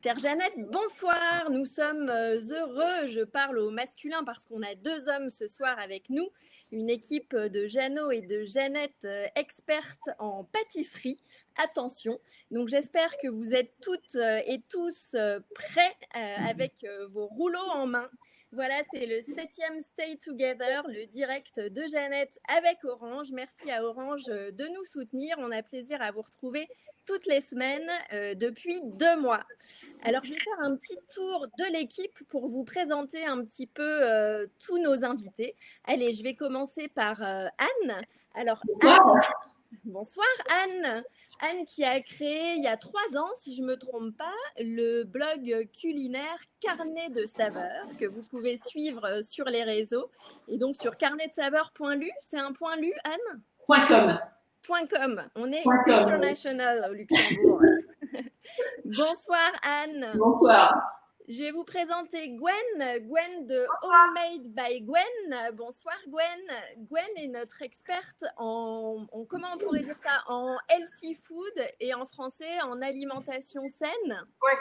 Chère Jeannette, bonsoir. Nous sommes heureux. Je parle au masculin parce qu'on a deux hommes ce soir avec nous. Une équipe de Jeannot et de Jeannette expertes en pâtisserie. Attention. Donc j'espère que vous êtes toutes et tous prêts avec vos rouleaux en main. Voilà, c'est le 7e Stay Together, le direct de Jeannette avec Orange. Merci à Orange de nous soutenir. On a plaisir à vous retrouver toutes les semaines depuis 2 mois. Alors, je vais faire un petit tour de l'équipe pour vous présenter un petit peu tous nos invités. Allez, je vais commencer par Anne. Alors, bonsoir Anne. Anne qui a créé il y a 3 ans, si je ne me trompe pas, le blog culinaire Carnet de saveurs que vous pouvez suivre sur les réseaux. Et donc sur carnetdesaveurs.lu, c'est un point .lu Anne ? .com. On est international au Luxembourg. Bonsoir Anne. Bonsoir. Je vais vous présenter Gwen de Homemade by Gwen. Bonsoir Gwen. Gwen est notre experte comment on pourrait dire ça, en healthy food et en français en alimentation saine. Ouais.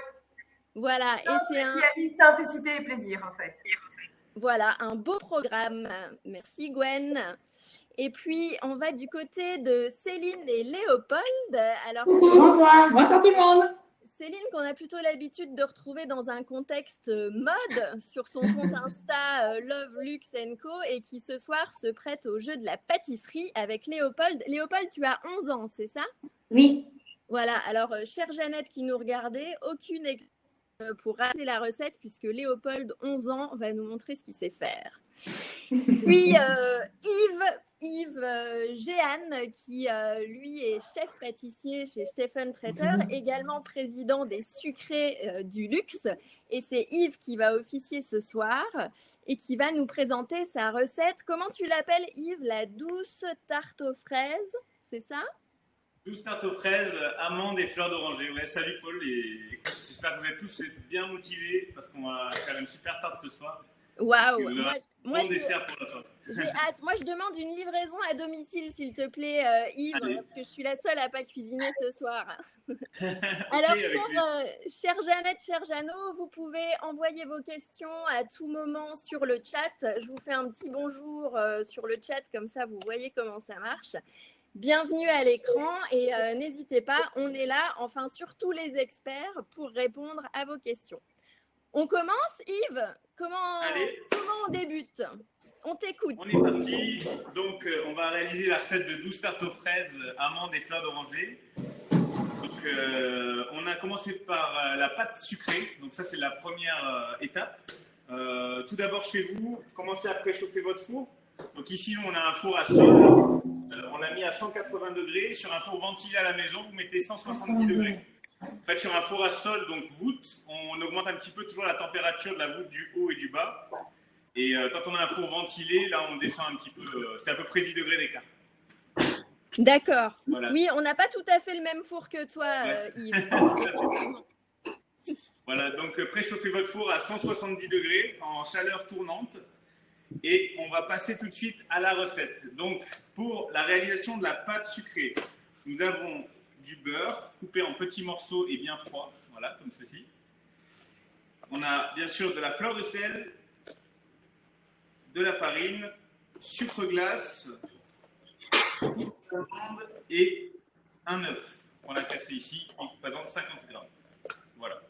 Voilà. Et c'est simplicité et plaisir en fait. Voilà, un beau programme. Merci Gwen. Et puis, on va du côté de Céline et Léopold. Alors, bonsoir tout le monde. Céline, qu'on a plutôt l'habitude de retrouver dans un contexte mode sur son compte Insta Love Luxe Co et qui ce soir se prête au jeu de la pâtisserie avec Léopold. Léopold, tu as 11 ans, c'est ça? Oui. Voilà, alors chère Jeannette qui nous regardait, aucune pour rater la recette puisque Léopold, 11 ans, va nous montrer ce qu'il sait faire. Puis Yves Géane, qui lui est chef pâtissier chez Stephen Traiteur, également président des sucrés du luxe. Et c'est Yves qui va officier ce soir et qui va nous présenter sa recette. Comment tu l'appelles Yves? La douce tarte aux fraises, c'est ça? Douce tarte aux fraises, amandes et fleurs d'oranger. Ouais, salut Paul, et j'espère que vous êtes tous bien motivés parce qu'on va faire une super tarte ce soir. Waouh! Moi dessert pour la fin. J'ai hâte. Moi, je demande une livraison à domicile, s'il te plaît, Yves, parce que je suis la seule à pas cuisiner ce soir. Alors, chère Jeannette, chère Jeannot, vous pouvez envoyer vos questions à tout moment sur le chat. Je vous fais un petit bonjour sur le chat, comme ça, vous voyez comment ça marche. Bienvenue à l'écran et n'hésitez pas, on est là, enfin surtout les experts, pour répondre à vos questions. On commence, Yves? Comment on débute? On t'écoute. On est parti. Donc, on va réaliser la recette de douce tarte aux fraises, amandes et fleurs d'oranger. Donc, on a commencé par la pâte sucrée. Donc, ça, c'est la première étape. Tout d'abord, chez vous, commencez à préchauffer votre four. Donc, ici, on a un four à sol. On l'a mis à 180 degrés. Sur un four ventilé à la maison, vous mettez 170 degrés. En fait, sur un four à sol, donc voûte, on augmente un petit peu toujours la température de la voûte du haut et du bas. Et quand on a un four ventilé, là, on descend un petit peu, c'est à peu près 10 degrés d'écart. D'accord. Voilà. Oui, on n'a pas tout à fait le même four que toi, Yves. Voilà, donc préchauffez votre four à 170 degrés en chaleur tournante. Et on va passer tout de suite à la recette. Donc, pour la réalisation de la pâte sucrée, nous avons du beurre coupé en petits morceaux et bien froid, voilà, comme ceci. On a bien sûr de la fleur de sel, de la farine, sucre glace, et un œuf qu'on a cassé ici, qui représente 50 grammes. Voilà.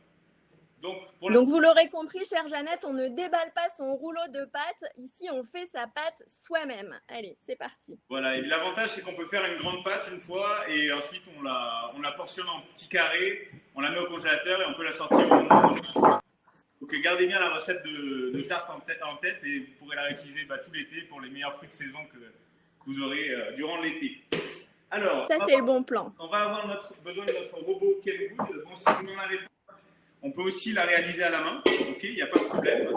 Donc vous l'aurez compris, chère Jeannette, on ne déballe pas son rouleau de pâte. Ici, on fait sa pâte soi-même. Allez, c'est parti. Voilà, et l'avantage, c'est qu'on peut faire une grande pâte une fois et ensuite, on la portionne en petits carrés, on la met au congélateur et on peut la sortir au moment. Donc, gardez bien la recette de tarte en tête et vous pourrez la réutiliser tout l'été pour les meilleurs fruits de saison que vous aurez durant l'été. Alors, ça, c'est le bon plan. On va avoir besoin de notre robot Kenwood. Bon, si vous n'en avez pas, on peut aussi la réaliser à la main, ok, il n'y a pas de problème.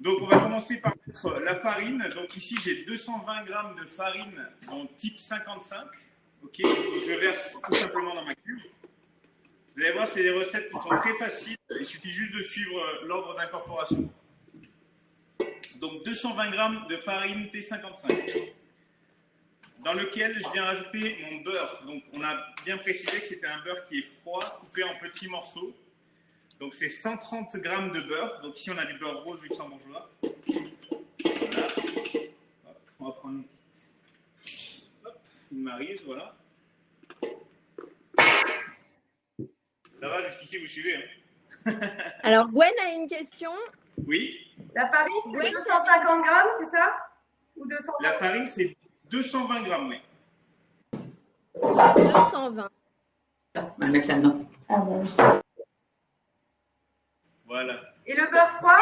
Donc, on va commencer par mettre la farine. Donc, ici, j'ai 220 g de farine en type 55, ok, je verse tout simplement dans ma cuve. Vous allez voir, c'est des recettes qui sont très faciles. Il suffit juste de suivre l'ordre d'incorporation. Donc, 220 g de farine T55, dans lequel je viens rajouter mon beurre. Donc, on a bien précisé que c'était un beurre qui est froid, coupé en petits morceaux. Donc, c'est 130 grammes de beurre. Donc, ici, on a du beurre rose luxembourgeois. Voilà. Hop, on va prendre une maryse, voilà. Ça va, jusqu'ici, vous suivez, hein? Alors, Gwen a une question. Oui. La farine, c'est 250 grammes, c'est ça? Ou 220? La farine, c'est 220 grammes, oui. 220. On va le mettre là-dedans. Ah bon. Voilà. Et le beurre froid?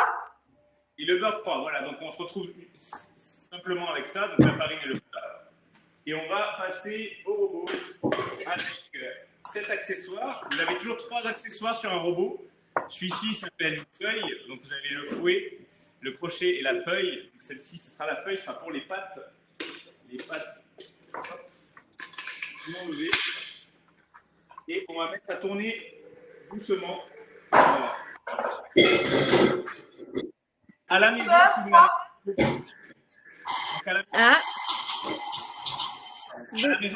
Et le beurre froid, voilà. Donc, on se retrouve simplement avec ça, donc la farine et le beurre. Et on va passer au robot avec cet accessoire. Vous avez toujours 3 accessoires sur un robot. Celui-ci s'appelle une feuille. Donc, vous avez le fouet, le crochet et la feuille. Celle-ci, ce sera la feuille, ce sera pour les pattes. Les pattes, hop, enlevées. Et on va mettre à tourner doucement. Voilà. À la maison, si vous n'avez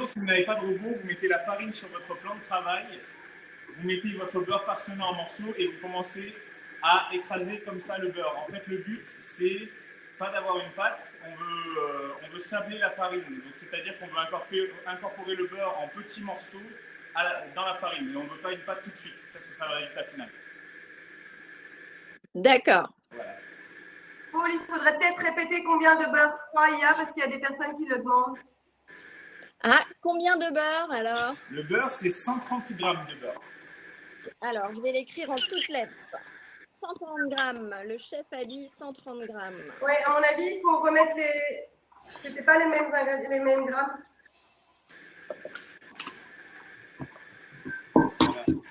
si vous n'avez pas de robot, vous mettez la farine sur votre plan de travail, vous mettez votre beurre parsemé en morceaux et vous commencez à écraser comme ça le beurre. En fait, le but, c'est pas d'avoir une pâte, on veut sabler la farine. Donc, c'est-à-dire qu'on veut incorporer le beurre en petits morceaux dans la farine. Mais on ne veut pas une pâte tout de suite. Ça, ce sera le résultat final. D'accord. Voilà. Paul, il faudrait peut-être répéter combien de beurre froid il y a parce qu'il y a des personnes qui le demandent. Ah, combien de beurre alors? Le beurre, c'est 130 grammes de beurre. Alors, je vais l'écrire en toutes lettres. 130 grammes. Le chef a dit 130 grammes. Oui, à mon avis, il faut remettre les... C'était pas les mêmes grammes. Voilà. Donc,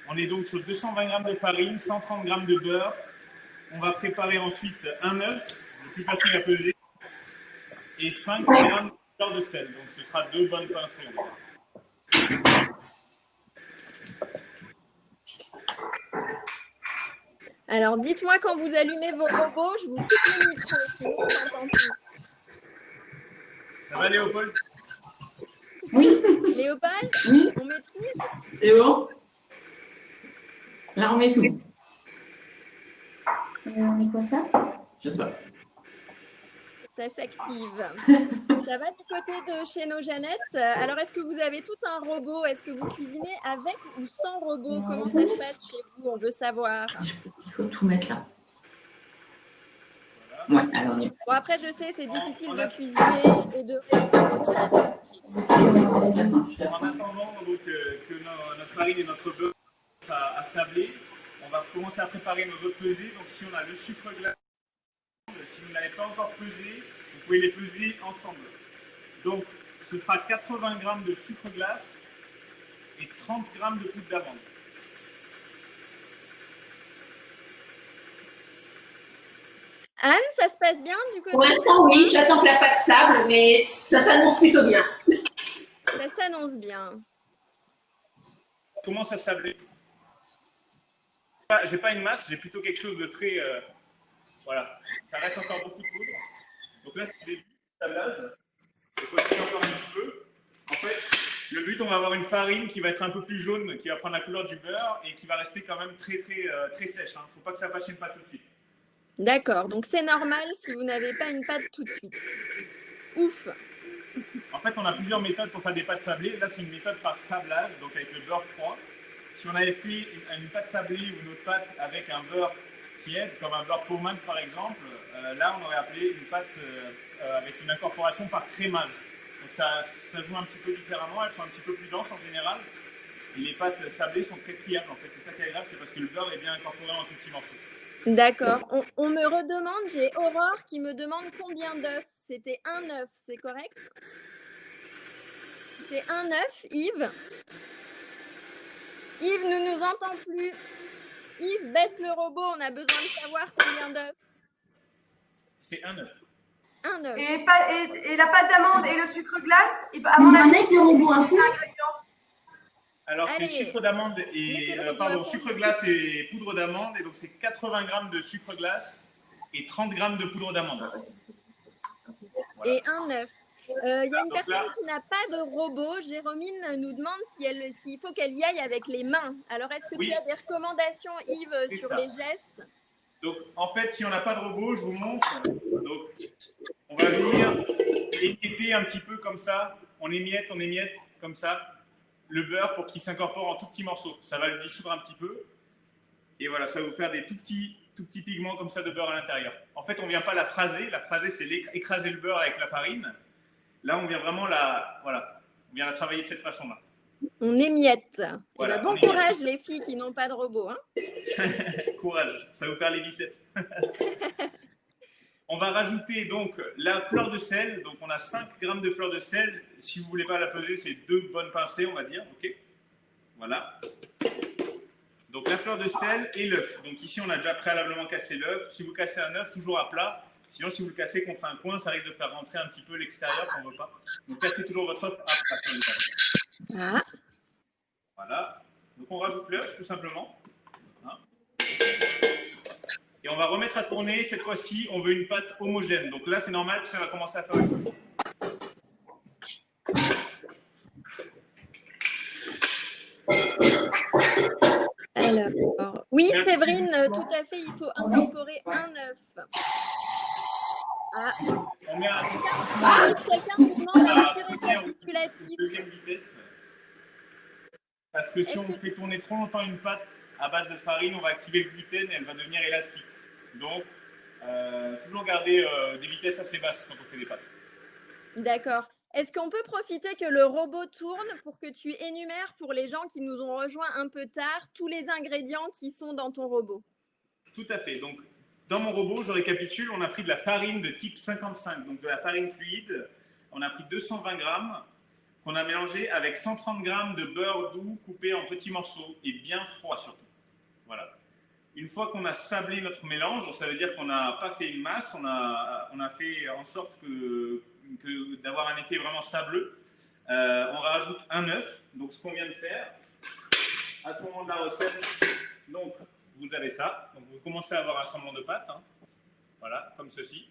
on est donc sur 220 grammes de farine, 130 grammes de beurre. On va préparer ensuite un œuf, le plus facile à peser, et 5 grammes de sel. Donc, ce sera 2 bonnes pincées. Alors, dites-moi quand vous allumez vos robots, je vous coupe le micro. Sinon, on n'entend plus. Ça va, Léopold? Oui. Léopold, Oui. on maîtrise? C'est bon. Là, on met tout. On met quoi ça? Je sais pas. Ça s'active. Ça va du côté de chez nos Jeannette. Alors, est-ce que vous avez tout un robot? Est-ce que vous cuisinez avec ou sans robot? Comment ça se passe chez vous? On veut savoir. Il faut tout mettre là. Ouais, alors. Bon, après, je sais, c'est difficile de cuisiner et de répondre. En attendant donc, que notre farine et notre beurre à sabler, on va commencer à préparer nos autres pesées. Donc ici, on a le sucre glace. Si vous n'avez pas encore pesé, vous pouvez les peser ensemble. Donc, ce sera 80 grammes de sucre glace et 30 grammes de poudre d'amande. Anne, ça se passe bien du côté? Pour l'instant, oui, j'attends que la pâte sable, mais ça s'annonce plutôt bien. Ça s'annonce bien. Comment ça sabler? J'ai pas une masse, j'ai plutôt quelque chose de très... voilà, ça reste encore beaucoup de poudre. Donc là, c'est des tablages. Il faut essayer encore un petit peu. En fait, le but, on va avoir une farine qui va être un peu plus jaune, qui va prendre la couleur du beurre et qui va rester quand même très sèche. Il ne faut pas que ça fasse une pâte tout de suite. D'accord, donc c'est normal si vous n'avez pas une pâte tout de suite. Ouf. En fait, on a plusieurs méthodes pour faire des pâtes sablées. Là, c'est une méthode par sablage, donc avec le beurre froid. Si on avait fait une pâte sablée ou une autre pâte avec un beurre tiède, comme un beurre pommade par exemple, là, on aurait appelé une pâte avec une incorporation par crémage. Donc ça joue un petit peu différemment, elles sont un petit peu plus denses en général. Et les pâtes sablées sont très friables en fait. C'est ça qui est agréable, c'est parce que le beurre est bien incorporé en tout petits morceaux. D'accord. On me redemande, j'ai Aurore qui me demande combien d'œufs. C'était un œuf, c'est correct? C'est un œuf, Yves? Yves ne nous entend plus. Yves, baisse le robot, on a besoin de savoir combien d'œufs. C'est un œuf. Un œuf. Et la pâte d'amande et le sucre glace, à On mon va avis, mettre le robot à fond. Alors, c'est Allez, sucre d'amande et sucre glace et poudre d'amande. Et donc, c'est 80 grammes de sucre glace et 30 grammes de poudre d'amande. Voilà. Et un œuf. Il y a une Donc personne là, qui n'a pas de robot. Jérôme nous demande s'il faut qu'elle y aille avec les mains. Alors, est-ce que oui, tu as des recommandations, Yves, c'est sur ça. les gestes? Donc, en fait, si on n'a pas de robot, je vous montre. Donc, on va venir émietter un petit peu comme ça. On émiette, comme ça, le beurre pour qu'il s'incorpore en tout petits morceaux. Ça va le dissoudre un petit peu. Et voilà, ça va vous faire des tout petits pigments comme ça de beurre à l'intérieur. En fait, on ne vient pas la phraser. La phraser, c'est écraser le beurre avec la farine. Là, on vient vraiment on vient la travailler de cette façon-là. On émiette. Voilà, Eh ben, bon courage, les filles qui n'ont pas de robot. Hein. Courage, ça va vous faire les biceps. On va rajouter donc la fleur de sel. Donc, on a 5 grammes de fleur de sel. Si vous ne voulez pas la peser, c'est 2 bonnes pincées, on va dire. Ok. Voilà. Donc, la fleur de sel et l'œuf. Donc, ici, on a déjà préalablement cassé l'œuf. Si vous cassez un œuf, toujours à plat. Sinon, si vous le cassez contre un coin, ça risque de faire rentrer un petit peu l'extérieur qu'on ne veut pas. Donc, cassez toujours votre œuf à plat. Ah. Voilà. Donc, on rajoute l'œuf, tout simplement. Voilà. Et on va remettre à tourner. Cette fois-ci, on veut une pâte homogène. Donc là, c'est normal que ça va commencer à faire une pâte. Alors, oui, Séverine, tout à fait, il faut incorporer un œuf. Ah. On met un... Quelqu'un nous demande un récapitulatif. Deuxième vitesse. Parce que si on fait tourner trop longtemps une pâte à base de farine, on va activer le gluten et elle va devenir élastique. Donc, toujours garder des vitesses assez basses quand on fait des pâtes. D'accord. Est-ce qu'on peut profiter que le robot tourne pour que tu énumères pour les gens qui nous ont rejoints un peu tard tous les ingrédients qui sont dans ton robot? Tout à fait. Donc, dans mon robot, je récapitule, on a pris de la farine de type 55, donc de la farine fluide. On a pris 220 grammes qu'on a mélangé avec 130 grammes de beurre doux coupé en petits morceaux et bien froid surtout. Voilà. Une fois qu'on a sablé notre mélange, ça veut dire qu'on n'a pas fait une masse, on a fait en sorte d'avoir un effet vraiment sableux. On rajoute un œuf, donc ce qu'on vient de faire. À ce moment de la recette, donc vous avez ça. Donc vous commencez à avoir un semblant de pâte, hein. Voilà, comme ceci.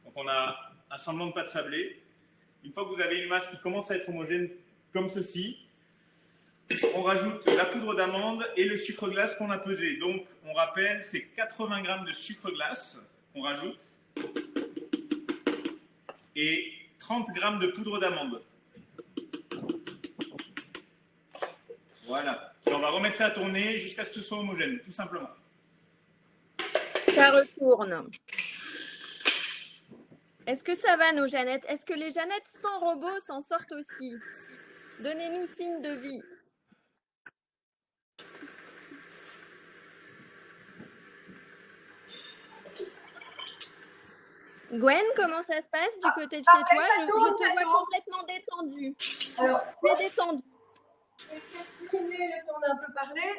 Donc on a un semblant de pâte sablée. Une fois que vous avez une masse qui commence à être homogène, comme ceci, on rajoute la poudre d'amande et le sucre glace qu'on a pesé. Donc, on rappelle, c'est 80 grammes de sucre glace qu'on rajoute et 30 grammes de poudre d'amande. Voilà. Et on va remettre ça à tourner jusqu'à ce que ce soit homogène, tout simplement. Ça retourne. Est-ce que ça va, nos Jeannettes? Est-ce que les Jeannettes sans robot s'en sortent aussi? Donnez-nous signe de vie. Gwen, comment ça se passe du côté de chez toi? Je te vois complètement détendue. Alors, tu es détendue. Je vais continuer le temps d'un peu parler.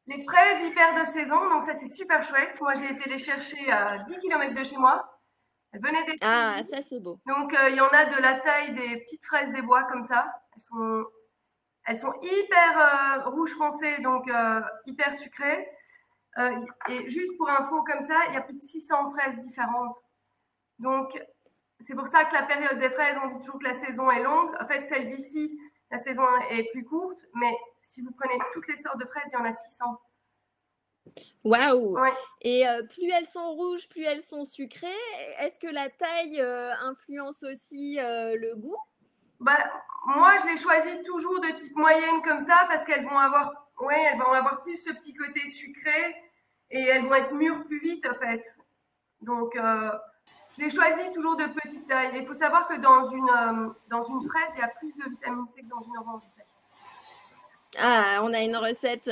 Les fraises hyper de saison, donc ça c'est super chouette. Moi j'ai été les chercher à 10 km de chez moi. Elles venaient des... Ah, ça c'est beau. Donc il y en a de la taille des petites fraises des bois comme ça. Elles sont hyper rouge foncé, donc hyper sucrées. Et juste pour info comme ça, il y a plus de 600 fraises différentes. Donc c'est pour ça que la période des fraises, on dit toujours que la saison est longue. En fait, celle d'ici, la saison est plus courte, mais si vous prenez toutes les sortes de fraises, il y en a 600. Waouh! Ouais. Et plus elles sont rouges, plus elles sont sucrées. Est-ce que la taille influence aussi le goût? Bah, moi, je les choisis toujours de type moyenne comme ça parce qu'elles vont avoir, elles vont avoir plus ce petit côté sucré et elles vont être mûres plus vite en fait. Donc, je les choisis toujours de petite taille. Il faut savoir que dans une fraise, il y a plus de vitamine C que dans une orange. En fait. Ah, on a une recette.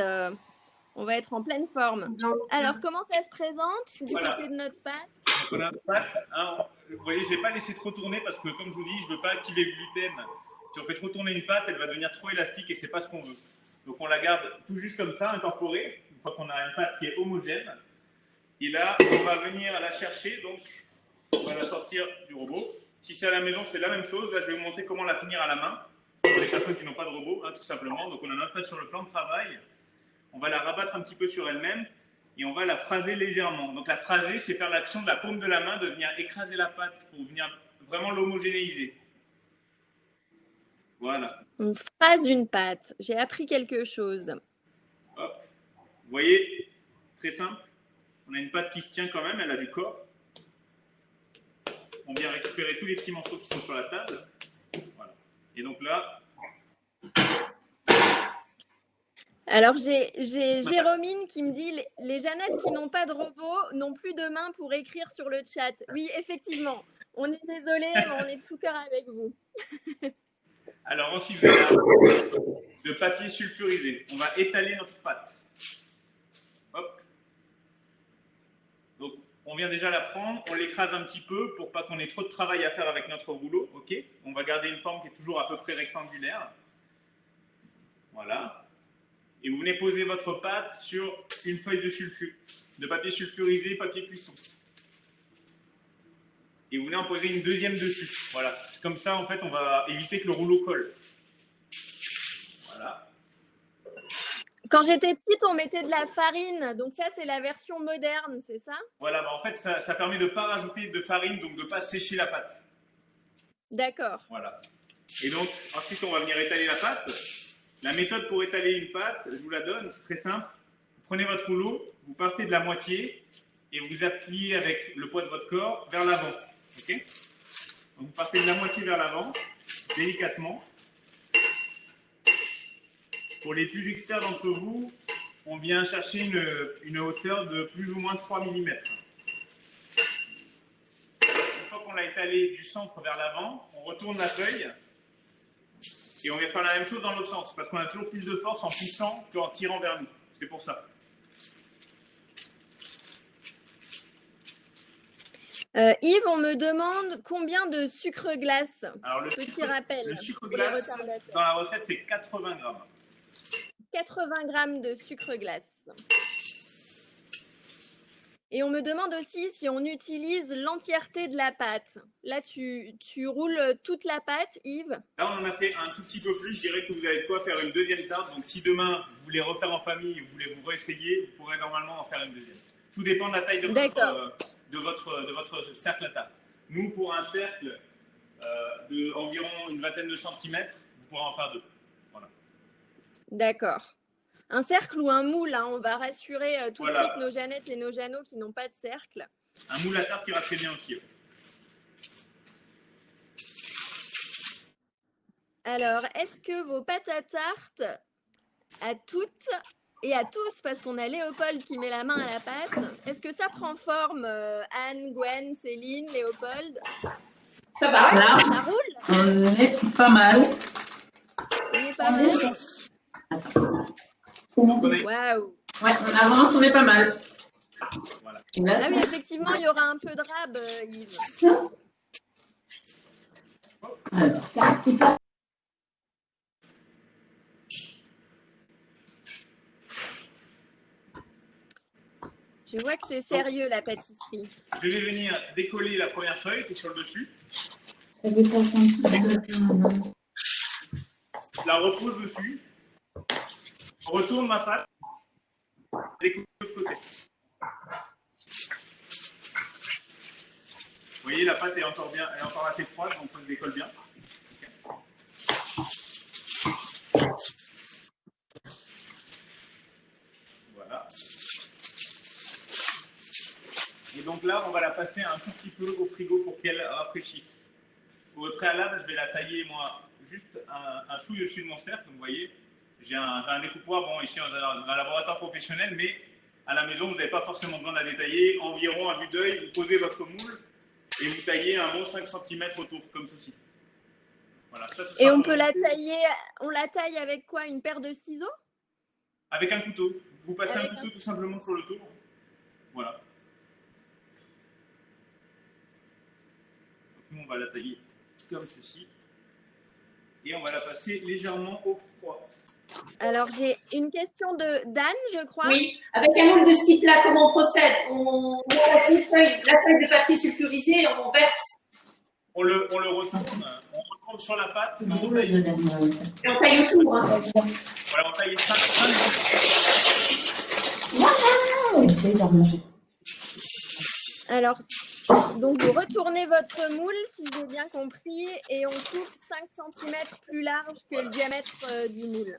On va être en pleine forme. Donc, alors, comment ça se présente du côté de notre pâte? Donc on a une pâte. Hein, vous voyez, je ne l'ai pas laissé trop tourner parce que, comme je vous dis, je ne veux pas activer le gluten. Si on fait trop tourner une pâte, elle va devenir trop élastique et ce n'est pas ce qu'on veut. Donc on la garde tout juste comme ça, incorporée, une fois qu'on a une pâte qui est homogène. Et là, on va venir la chercher. Donc, on va la sortir du robot. Si c'est à la maison, c'est la même chose. Là, je vais vous montrer comment la finir à la main. Pour les personnes qui n'ont pas de robot, hein, tout simplement. Donc on a notre pâte sur le plan de travail. On va la rabattre un petit peu sur elle-même et on va la phraser légèrement. Donc la phraser, c'est faire l'action de la paume de la main, de venir écraser la pâte pour venir vraiment l'homogénéiser. Voilà. On phrase une pâte. J'ai appris quelque chose. Hop. Vous voyez, très simple. On a une pâte qui se tient quand même, elle a du corps. On vient récupérer tous les petits morceaux qui sont sur la table. Voilà. Et donc là... Alors, j'ai Jérômine qui me dit les Jeannettes qui n'ont pas de robot n'ont plus de main pour écrire sur le chat. Oui, effectivement. On est désolé, mais on est de tout cœur avec vous. Alors ensuite, vous avez de papier sulfurisé. On va étaler notre pâte. Hop. Donc, on vient déjà la prendre, on l'écrase un petit peu pour pas qu'on ait trop de travail à faire avec notre rouleau. Ok. On va garder une forme qui est toujours à peu près rectangulaire. Voilà. Et vous venez poser votre pâte sur une feuille de papier sulfurisé, papier cuisson. Et vous venez en poser une deuxième dessus. Voilà. Comme ça, en fait, on va éviter que le rouleau colle. Voilà. Quand j'étais petite, on mettait de la farine. Donc ça, c'est la version moderne, c'est ça? Voilà. Bah, en fait, ça permet de ne pas rajouter de farine, donc de ne pas sécher la pâte. D'accord. Voilà. Et donc, ensuite, on va venir étaler la pâte. La méthode pour étaler une pâte, je vous la donne, c'est très simple. Vous prenez votre rouleau, vous partez de la moitié et vous appuyez avec le poids de votre corps vers l'avant. Okay. Donc, vous partez de la moitié vers l'avant, délicatement. Pour les plus experts d'entre vous, on vient chercher une hauteur de plus ou moins 3 mm. Une fois qu'on l'a étalé du centre vers l'avant, on retourne la feuille. Et on vient faire la même chose dans l'autre sens, parce qu'on a toujours plus de force en poussant qu'en tirant vers nous. C'est pour ça. Yves, on me demande combien de sucre glace. Alors, Petit rappel. Le sucre glace, dans la recette, c'est 80 grammes. 80 grammes de sucre glace. Et on me demande aussi si on utilise l'entièreté de la pâte. Là, tu roules toute la pâte, Yves? Là, on en a fait un tout petit peu plus. Je dirais que vous avez de quoi faire une deuxième tarte. Donc, si demain, vous voulez refaire en famille, vous voulez vous réessayer, vous pourrez normalement en faire une deuxième. Tout dépend de la taille de votre cercle à tarte. Nous, pour un cercle d'environ une vingtaine de centimètres, vous pourrez en faire 2. Voilà. D'accord. Un cercle ou un moule, hein, on va rassurer tout de suite nos Jeannettes et nos Jeannots qui n'ont pas de cercle. Un moule à tarte ira très bien aussi. Alors, est-ce que vos pâtes à tarte, à toutes et à tous, parce qu'on a Léopold qui met la main à la pâte, est-ce que ça prend forme, Anne, Gwen, Céline, Léopold? Ça va. Là, Ça roule? on est pas mal. On est pas mal. Waouh! Ouais, on avance, on est pas mal. Voilà. Ah oui, effectivement, il y aura un peu de rab, Yves. Alors, Je vois que c'est sérieux, la pâtisserie. Je vais venir décoller la première feuille qui est sur le dessus. ça dépasse un petit peu. Je la repose dessus. Je retourne ma pâte. Découpe de l'autre côté. Vous voyez, la pâte est encore assez froide, donc on se décolle bien. Voilà. Et donc là, on va la passer un tout petit peu au frigo pour qu'elle rafraîchisse. Au préalable, je vais la tailler, moi, juste un chouille au-dessus de mon cercle. Donc, vous voyez, j'ai un découpoir, bon, ici, dans un laboratoire professionnel, mais à la maison, vous n'avez pas forcément besoin de la détailler. Environ, à vue d'œil, vous posez votre moule et vous taillez un bon 5 cm autour, comme ceci. Voilà, ça, Et on peut la tailler, on la taille avec quoi? Une paire de ciseaux? Avec un couteau. Vous passez Avec un couteau tout simplement sur le tour. Voilà. Donc, nous, on va la tailler comme ceci. Et on va la passer légèrement au froid. Alors, j'ai une question d'Anne, je crois. Oui, avec un moule de ce type-là, comment on procède? On met la feuille de papier sulfurisé, on verse. On le retourne sur la pâte. On taille. Et on taille autour. Hein. Voilà, on taille ça. Alors, Donc, vous retournez votre moule, si j'ai bien compris, et on coupe 5 cm plus large que le diamètre du moule.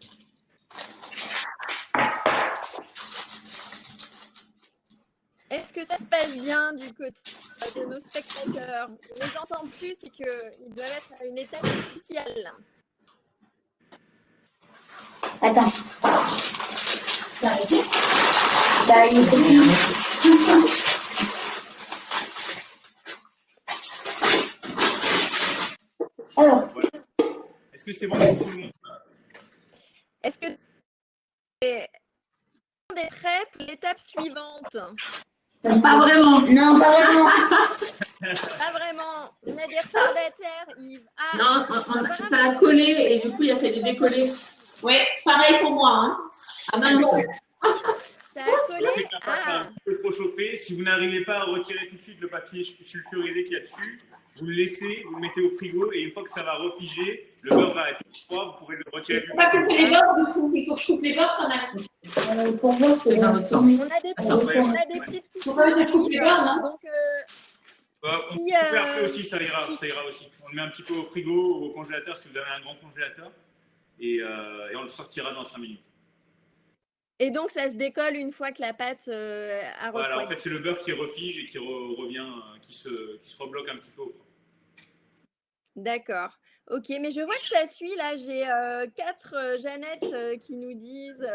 Est-ce que ça se passe bien du côté de nos spectateurs? On les entend plus, c'est qu'ils doivent être à une étape cruciale. Attends. Bah, il est Alors, Voilà. Est-ce que c'est bon pour tout le monde? Est-ce que est prêt pour l'étape suivante? Pas vraiment. non, pas vraiment. Pas vraiment. On a des retardataires, Yves. Ah, Non, ça a collé et du coup, il a fallu décoller. Oui, pareil pour moi. Hein. Ah mince. ça a collé? La pâte a un petit peu trop chauffé. Si vous n'arrivez pas à retirer tout de suite le papier sulfurisé qu'il y a dessus, vous le laissez, vous le mettez au frigo et une fois que ça va refiger, le beurre va être froid, vous pourrez le retirer Il plus ne faut pas couper les facilement. bords du coup. Il faut que je coupe les bords quand même. Pour moi, c'est Dans l'autre sens. On a des petites Faut pas que je coupe les coupures. bords, non? Donc, On peut si, couper après aussi, ça ira aussi. On le met un petit peu au frigo ou au congélateur si vous avez un grand congélateur et on le sortira dans 5 minutes. et donc, ça se décolle une fois que la pâte a Voilà, en refroidi. fait, c'est le beurre qui refige et qui revient, qui se rebloque un petit peu au fond. D'accord. Ok, mais je vois que ça suit. Là, j'ai 4 Jeannettes qui nous disent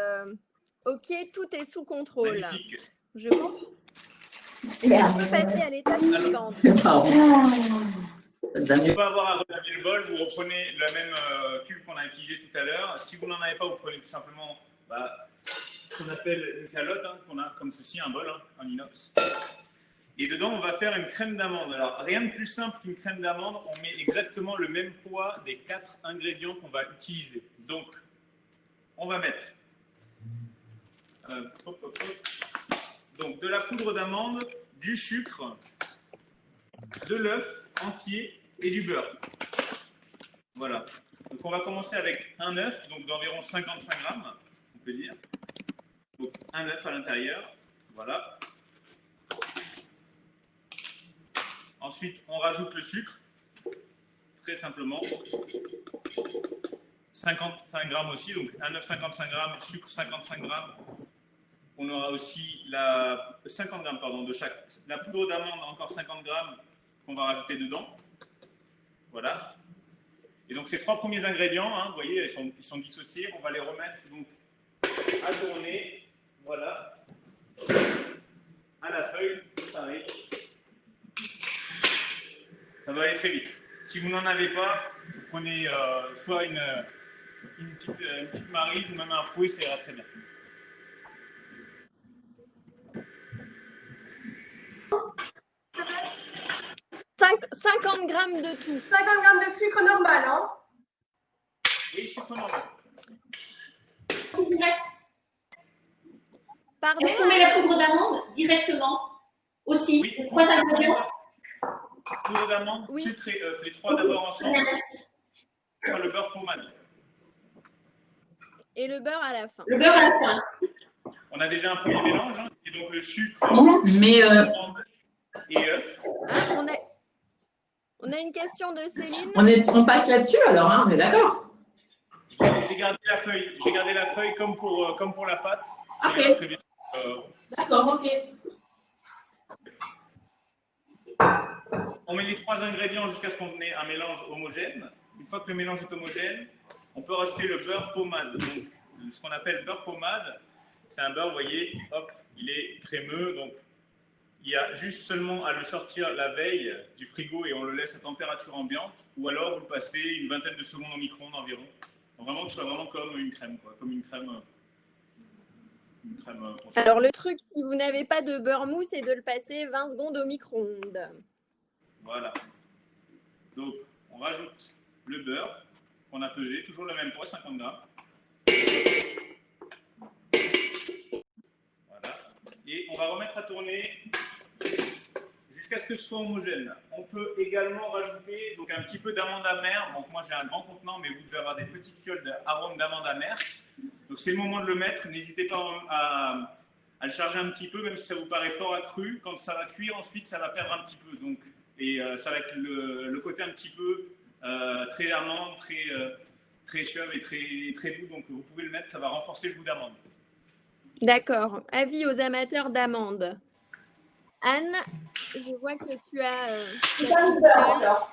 ok, tout est sous contrôle. Magnifique. Je pense qu'on Merde. peut passer à l'étape suivante. Pardon. Pour ne pas avoir à relaver le bol, vous reprenez la même cube qu'on a utilisée tout à l'heure. Si vous n'en avez pas, vous prenez tout simplement ce qu'on appelle une calotte, hein, qu'on a comme ceci, un bol, hein, en inox. Et dedans, on va faire une crème d'amande. Alors, rien de plus simple qu'une crème d'amande. On met exactement le même poids des 4 ingrédients qu'on va utiliser. Donc, on va mettre donc, de la poudre d'amande, du sucre, de l'œuf entier et du beurre. Voilà. Donc, on va commencer avec un œuf, donc d'environ 55 grammes, on peut dire. Donc, un œuf à l'intérieur. Voilà. Ensuite, on rajoute le sucre, très simplement. 55 grammes aussi, donc un œuf 55 grammes, sucre 55 grammes. On aura aussi 50 grammes pardon, de chaque. La poudre d'amande, encore 50 grammes qu'on va rajouter dedans. Voilà. Et donc ces 3 premiers ingrédients, hein, vous voyez, ils sont dissociés. On va les remettre donc à tourner. Voilà. À la feuille, pareil. Ça va aller très vite. Si vous n'en avez pas, vous prenez soit une petite maryse ou même un fouet, ça ira très bien. « 50 grammes de tout. 50 grammes de sucre normal, hein? Oui, sucre normal. Direct. Pardon? Est-ce qu'on met la poudre d'amande directement aussi? Oui, Les 3 ingrédients. poudre d'amande, Oui. sucre et œuf, les 3 d'abord ensemble. Sur le beurre pommade. Et le beurre à la fin. Le beurre à la fin. On a déjà un premier mélange, hein, et donc le sucre, Mais amande et œuf. Ah, on a une question de Céline. on passe là-dessus alors, hein, on est d'accord. J'ai gardé la feuille comme pour la pâte. Ça Ok. ira très bien. D'accord, ok. On met les 3 ingrédients jusqu'à ce qu'on ait un mélange homogène. Une fois que le mélange est homogène, on peut rajouter le beurre pommade. Donc, ce qu'on appelle beurre pommade, c'est un beurre, vous voyez, hop, il est crémeux. Donc, il y a juste seulement à le sortir la veille du frigo et on le laisse à température ambiante. Ou alors, vous le passez une vingtaine de secondes au micro-ondes environ. Donc, vraiment que ce soit vraiment comme une crème, quoi, comme une crème. Alors, le truc, si vous n'avez pas de beurre mou, c'est de le passer 20 secondes au micro-ondes. Voilà. Donc, on rajoute le beurre qu'on a pesé, toujours le même poids, 50 grammes. Voilà. Et on va remettre à tourner jusqu'à ce que ce soit homogène. On peut également rajouter donc, un petit peu d'amande amère. Donc, moi, j'ai un grand contenant, mais vous devez avoir des petites fioles d'arôme d'amande amère. Donc, c'est le moment de le mettre. N'hésitez pas à le charger un petit peu, même si ça vous paraît fort accru. Quand ça va cuire, ensuite, ça va perdre un petit peu. Donc, ça va être le côté un petit peu très amande, très suave et très doux. Donc, vous pouvez le mettre, ça va renforcer le goût d'amande. D'accord. Avis aux amateurs d'amandes. Anne, je vois que tu as... C'est pas le beurre encore.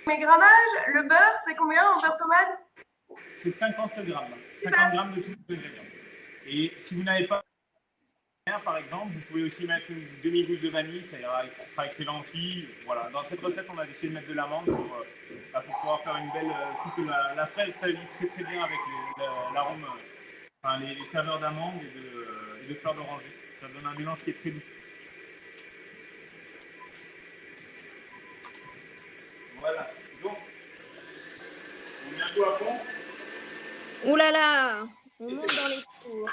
Mes grammages, le beurre, c'est combien en beurre tomate? C'est 50 grammes. 50 grammes de tous les ingrédients. Et si vous n'avez pas, par exemple, vous pouvez aussi mettre une demi-gousse de vanille, ça sera excellent aussi. Voilà. Dans cette recette, on a décidé de mettre de l'amande pour pouvoir faire une belle. La fraise, ça lie très très bien avec l'arôme, les saveurs d'amande et de fleurs d'oranger. Ça donne un mélange qui est très doux. Voilà. Donc, on met un coup à fond. Ouh là là, on monte dans les tours.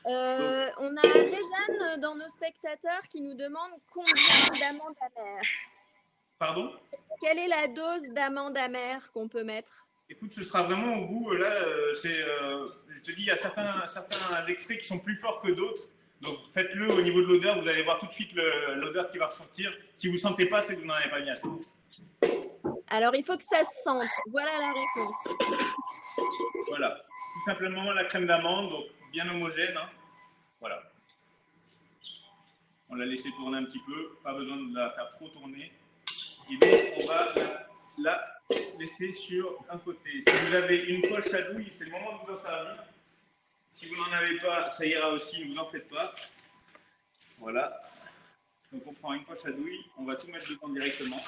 On a Réjeanne dans nos spectateurs qui nous demande combien d'amandes amères. Pardon? Quelle est la dose d'amandes amères qu'on peut mettre? Écoute, ce sera vraiment au goût. Là, je te dis, il y a certains extraits qui sont plus forts que d'autres. Donc, faites-le au niveau de l'odeur. Vous allez voir tout de suite l'odeur qui va ressortir. Si vous ne sentez pas, c'est que vous n'en avez pas mis assez. Alors, il faut que ça se sente. Voilà la réponse. Voilà. Tout simplement la crème d'amande, donc bien homogène. Hein. Voilà. On l'a laissé tourner un petit peu. Pas besoin de la faire trop tourner. Et donc, on va la laisser sur un côté. Si vous avez une poche à douille, c'est le moment de vous en servir. Si vous n'en avez pas, ça ira aussi, ne vous en faites pas. Voilà. Donc on prend une poche à douille, on va tout mettre dedans directement.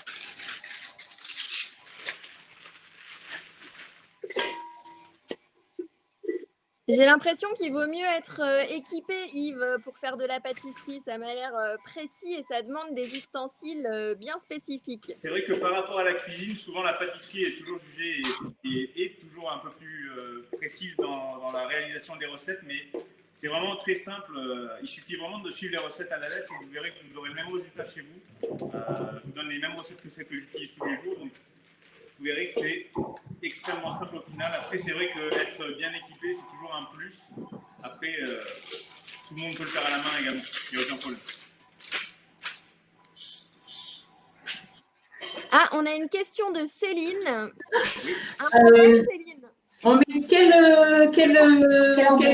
J'ai l'impression qu'il vaut mieux être équipé, Yves, pour faire de la pâtisserie. Ça m'a l'air précis et ça demande des ustensiles bien spécifiques. C'est vrai que par rapport à la cuisine, souvent la pâtisserie est toujours jugée et toujours un peu plus précise dans la réalisation des recettes, mais c'est vraiment très simple. Il suffit vraiment de suivre les recettes à la lettre et vous verrez que vous aurez le même résultat chez vous. Je vous donne les mêmes recettes que celles que j'utilise tous les jours. Donc, vous verrez que c'est extrêmement simple au final. Après, c'est vrai qu'être bien équipé, c'est toujours un plus. Après, tout le monde peut le faire à la main également. Il n'y a aucun problème. Ah, on a une question de Céline. Céline. On met quel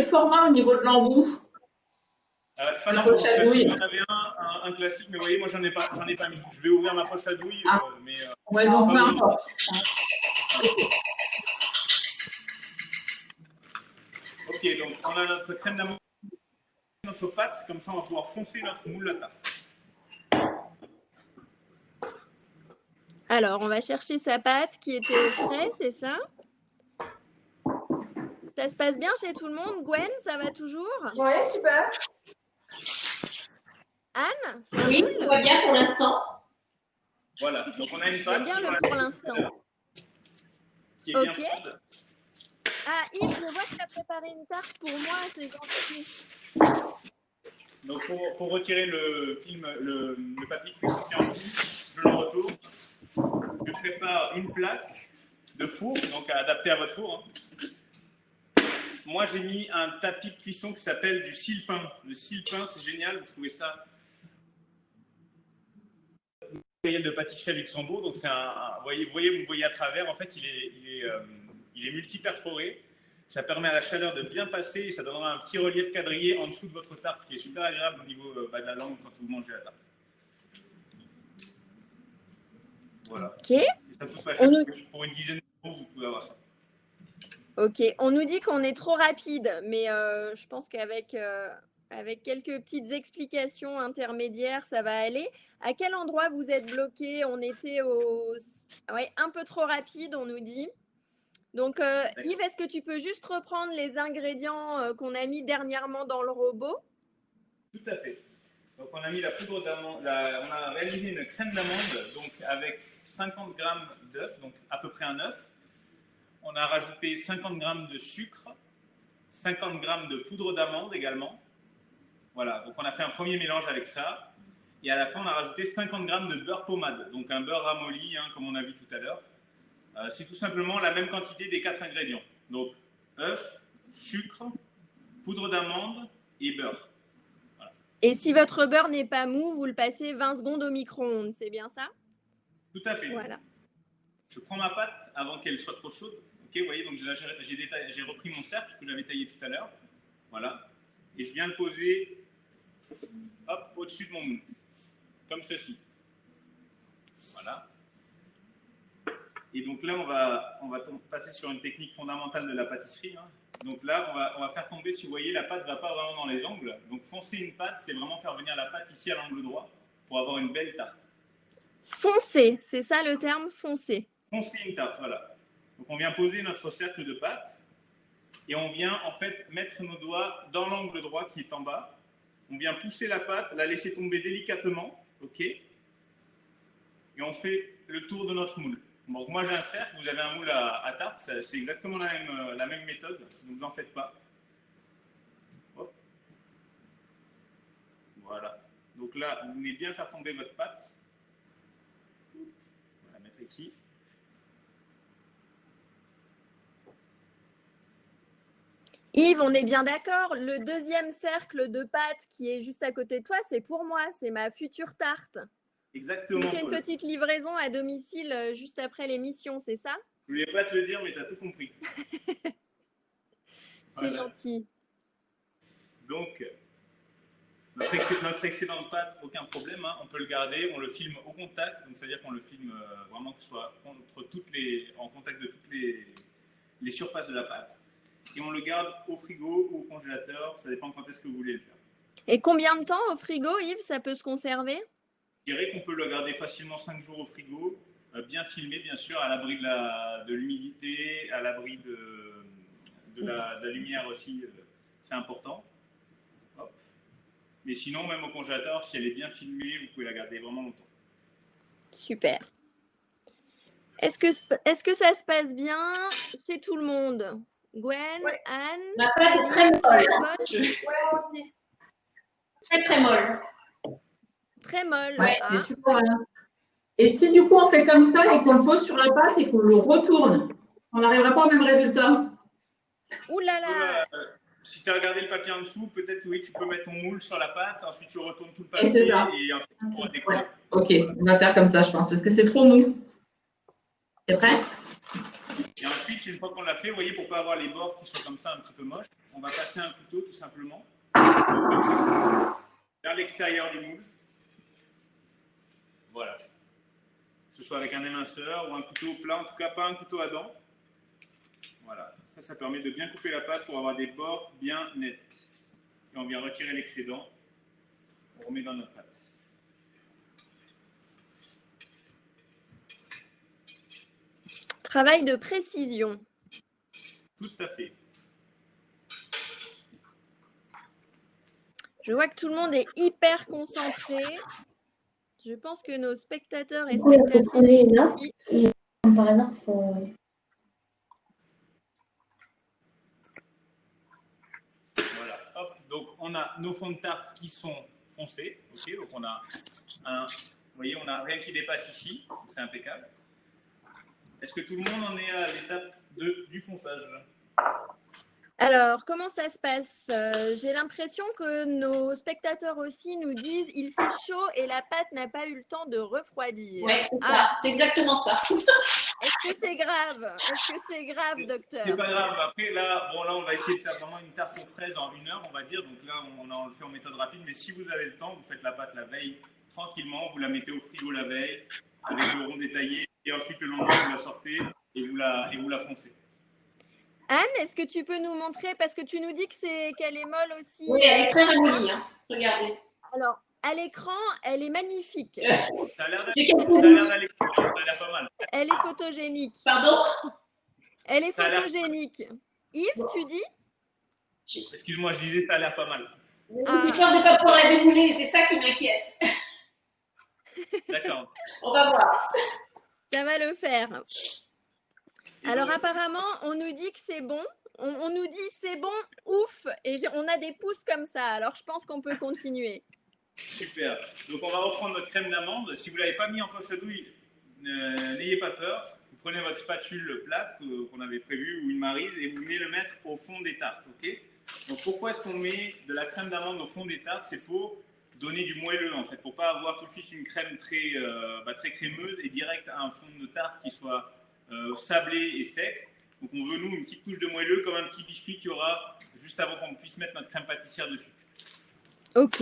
format au niveau de l'embout? Pas la poche à douille. Si j'en avais un classique, mais vous voyez, moi j'en ai pas mis. Je vais ouvrir ma poche à douille, mais ouais, donc peu importe. Ok, donc on a notre crème d'amande, notre pâte, comme ça on va pouvoir foncer notre moule à tarte. Alors, on va chercher sa pâte qui était au frais, c'est ça? Ça se passe bien chez tout le monde? Gwen, ça va toujours? Ouais, super. Anne? Oui, tout va bien pour l'instant. Voilà, donc on a une pâte bien le pour l'instant. qui est bien froide. Ah, Yves, je vois que tu as préparé une tarte pour moi, c'est gentil. Donc pour retirer le film, le papier qui est en dessous, je le retourne. Je prépare une plaque de four, donc adaptée à votre four. Hein. Moi, j'ai mis un tapis de cuisson qui s'appelle du sile-pain. Le sile-pain, c'est génial, vous trouvez ça matériel de pâtisserie à Luxembourg. Donc, c'est vous me voyez à travers. En fait, il est multi-perforé. Ça permet à la chaleur de bien passer et ça donnera un petit relief quadrillé en dessous de votre tarte qui est super agréable au niveau de la langue quand vous mangez la tarte. Voilà. Ok. Et ça coûte pas cher. Pour une dizaine d'euros, vous pouvez avoir ça. Ok. On nous dit qu'on est trop rapide, mais je pense qu'avec avec quelques petites explications intermédiaires, ça va aller. À quel endroit vous êtes bloqué? On était un peu trop rapide, on nous dit. Donc, Yves, est-ce que tu peux juste reprendre les ingrédients qu'on a mis dernièrement dans le robot? Tout à fait. Donc, on a mis la poudre d'amande, on a réalisé une crème d'amande donc avec 50 g d'œufs, donc à peu près un œuf. On a rajouté 50 g de sucre, 50 g de poudre d'amande également. Voilà, donc on a fait un premier mélange avec ça. Et à la fin, on a rajouté 50 g de beurre pommade, donc un beurre ramolli, hein, comme on a vu tout à l'heure. C'est tout simplement la même quantité des 4 ingrédients. Donc, œufs, sucre, poudre d'amande et beurre. Et si votre beurre n'est pas mou, vous le passez 20 secondes au micro-ondes, c'est bien ça? Tout à fait. Voilà. Je prends ma pâte avant qu'elle soit trop chaude. Ok, vous voyez, donc j'ai repris mon cercle que j'avais taillé tout à l'heure. Voilà. Et je viens le poser hop, au-dessus de mon moule. Comme ceci. Voilà. Et donc là, on va passer sur une technique fondamentale de la pâtisserie. Hein. Donc là, on va faire tomber, si vous voyez, la pâte ne va pas vraiment dans les angles. Donc foncer une pâte, c'est vraiment faire venir la pâte ici à l'angle droit pour avoir une belle tarte. Foncer, c'est ça le terme, foncer. Foncer une tarte, voilà. Donc on vient poser notre cercle de pâte et on vient en fait mettre nos doigts dans l'angle droit qui est en bas. On vient pousser la pâte, la laisser tomber délicatement, ok? Et on fait le tour de notre moule. Donc moi j'ai un cercle, vous avez un moule à tarte, c'est exactement la même méthode, donc vous n'en faites pas. Hop. Voilà. Donc là, vous venez bien faire tomber votre pâte. On va la mettre ici. Yves, on est bien d'accord. Le deuxième cercle de pâte qui est juste à côté de toi, c'est pour moi, c'est ma future tarte. Exactement. Tu fais une petite livraison à domicile juste après l'émission, c'est ça? Je ne voulais pas te le dire, mais tu as tout compris. C'est gentil. Donc, notre excédent de pâte, aucun problème, hein, on peut le garder, on le filme au contact, donc c'est-à-dire qu'on le filme vraiment que ce soit en contact de toutes les surfaces de la pâte. Et on le garde au frigo ou au congélateur, ça dépend quand est-ce que vous voulez le faire. Et combien de temps au frigo, Yves, ça peut se conserver? Je dirais qu'on peut le garder facilement 5 jours au frigo, bien filmé bien sûr, à l'abri de l'humidité, à l'abri de la lumière aussi, c'est important. Hop. Mais sinon, même au congélateur, si elle est bien filmée, vous pouvez la garder vraiment longtemps. Super. Est-ce que ça se passe bien chez tout le monde? Gwen, ouais. Anne, Ma pâte est très molle. Hein. Ouais, moi aussi. Très, très molle. Très molle. Ouais, Ah. c'est super malin. Et si du coup on fait comme ça et qu'on le pose sur la pâte et qu'on le retourne, on n'arrivera pas au même résultat. Ouh là là. Si tu as regardé le papier en dessous, peut-être oui, tu peux mettre ton moule sur la pâte, ensuite tu retournes tout le Et c'est papier ça. et ensuite tu pourras décoller. Ouais. Ok, on va faire comme ça, je pense, parce que c'est trop mou. T'es prêt? Et ensuite, une fois qu'on l'a fait, vous voyez, pour ne pas avoir les bords qui sont comme ça un petit peu moches, on va passer un couteau tout simplement, donc, comme ceci, vers l'extérieur du moule. Voilà. Que ce soit avec un éminceur ou un couteau plat, en tout cas pas un couteau à dents. Voilà. Ça permet de bien couper la pâte pour avoir des bords bien nets. Et on vient retirer l'excédent. On remet dans notre pâte. Travail de précision. Tout à fait. Je vois que tout le monde est hyper concentré. Je pense que nos spectateurs et Du coup, il faut spectatrices... poser là. Et par exemple, il faut... Voilà. Hop. Donc, on a nos fonds de tarte qui sont foncés. Okay. Donc, on a un... Vous voyez, on n'a rien qui dépasse ici. C'est impeccable. Est-ce que tout le monde en est à l'étape du fonçage? Alors, comment ça se passe? J'ai l'impression que nos spectateurs aussi nous disent il fait chaud et la pâte n'a pas eu le temps de refroidir. Ouais, c'est ça. C'est exactement ça. Est-ce que c'est grave? Est-ce que c'est grave, docteur? C'est pas grave. Après, là, on va essayer de faire vraiment une tarte aux fraises en 1 heure, on va dire. Donc là, on le fait en méthode rapide. Mais si vous avez le temps, vous faites la pâte la veille tranquillement. Vous la mettez au frigo la veille avec le rond détaillé. Et ensuite, le lendemain, vous la sortez et vous la foncez. Anne, est-ce que tu peux nous montrer, parce que tu nous dis qu'elle est molle aussi. Oui, elle est très ramollie. Hein. Regardez. Alors, à l'écran, elle est magnifique. Ça a l'air d'aller pas mal. Elle est photogénique. Pardon? Elle est photogénique. Yves, tu dis? Excuse-moi, je disais ça a l'air pas mal. J'ai peur de ne pas pouvoir la démouler, c'est ça qui m'inquiète. D'accord. On va voir. Ça va le faire. Alors apparemment, on nous dit que c'est bon. On nous dit c'est bon, ouf. Et on a des pouces comme ça. Alors je pense qu'on peut continuer. Super. Donc on va reprendre notre crème d'amande. Si vous ne l'avez pas mis en poche à douille, n'ayez pas peur. Vous prenez votre spatule plate qu'on avait prévue ou une maryse et vous venez le mettre au fond des tartes. Okay, Donc pourquoi est-ce qu'on met de la crème d'amande au fond des tartes? C'est pour donner du moelleux en fait, pour pas avoir tout de suite une crème très crémeuse et direct à un fond de tarte qui soit sablé et sec. Donc on veut nous une petite touche de moelleux comme un petit biscuit qu'il y aura juste avant qu'on puisse mettre notre crème pâtissière dessus. Ok.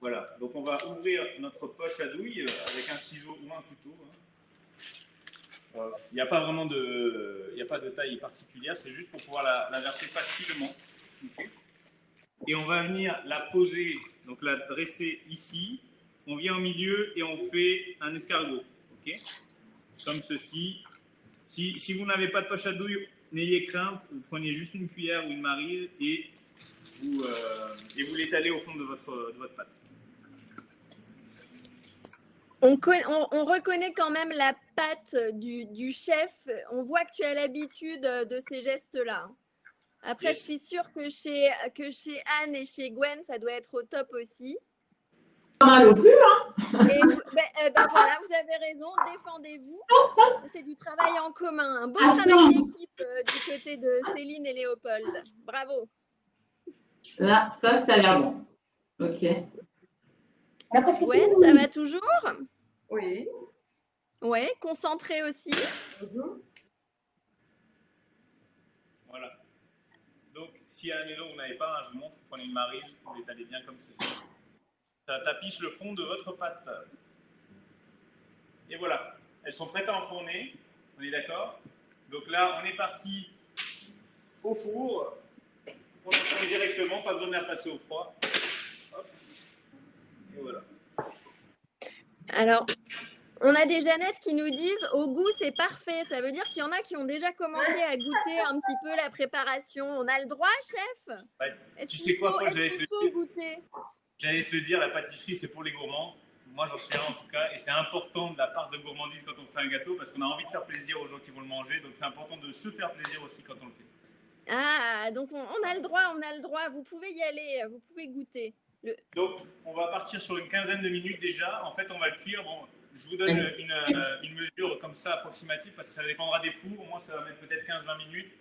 Voilà, donc on va ouvrir notre poche à douille avec un ciseau ou un couteau. Il n'y a pas vraiment de taille particulière, c'est juste pour pouvoir la verser facilement. Okay. Et on va venir la poser, donc la dresser ici. On vient au milieu et on fait un escargot. Okay, comme ceci. Si vous n'avez pas de poche à douille, n'ayez crainte, vous prenez juste une cuillère ou une marise et vous l'étalez au fond de votre pâte. On reconnaît quand même la patte du chef. On voit que tu as l'habitude de ces gestes-là. Après, yes. Je suis sûre que chez Anne et chez Gwen, ça doit être au top aussi. Pas mal au plus, hein. Et voilà, vous avez raison, défendez-vous. C'est du travail en commun, un beau travail d'équipe du côté de Céline et Léopold. Bravo. Là, ça a l'air bon. Ok. Gwen, ça va toujours? Oui. Ouais, concentré aussi. Voilà. Donc, si à la maison vous n'avez pas, je vous montre, vous prenez une marise, vous l'étalez bien comme ceci. Ça tapiche le fond de votre pâte. Et voilà, elles sont prêtes à enfourner, on est d'accord? Donc là, on est parti au four. On enfourne directement, pas besoin de la passer au froid. Hop. Et voilà. Alors, on a des Jeannettes qui nous disent au goût c'est parfait. Ça veut dire qu'il y en a qui ont déjà commencé à goûter un petit peu la préparation. On a le droit, chef? Ouais. Tu sais quoi, Paul, est-ce qu'il faut goûter? J'allais te le dire, la pâtisserie c'est pour les gourmands. Moi j'en suis un en tout cas. Et c'est important de la part de gourmandise quand on fait un gâteau parce qu'on a envie de faire plaisir aux gens qui vont le manger. Donc c'est important de se faire plaisir aussi quand on le fait. Ah, donc on a le droit. Vous pouvez y aller, vous pouvez goûter. Donc on va partir sur une quinzaine de minutes déjà. En fait on va le cuire. Bon, je vous donne une mesure comme ça approximative parce que ça dépendra des fours. Moi ça va mettre peut-être 15-20 minutes.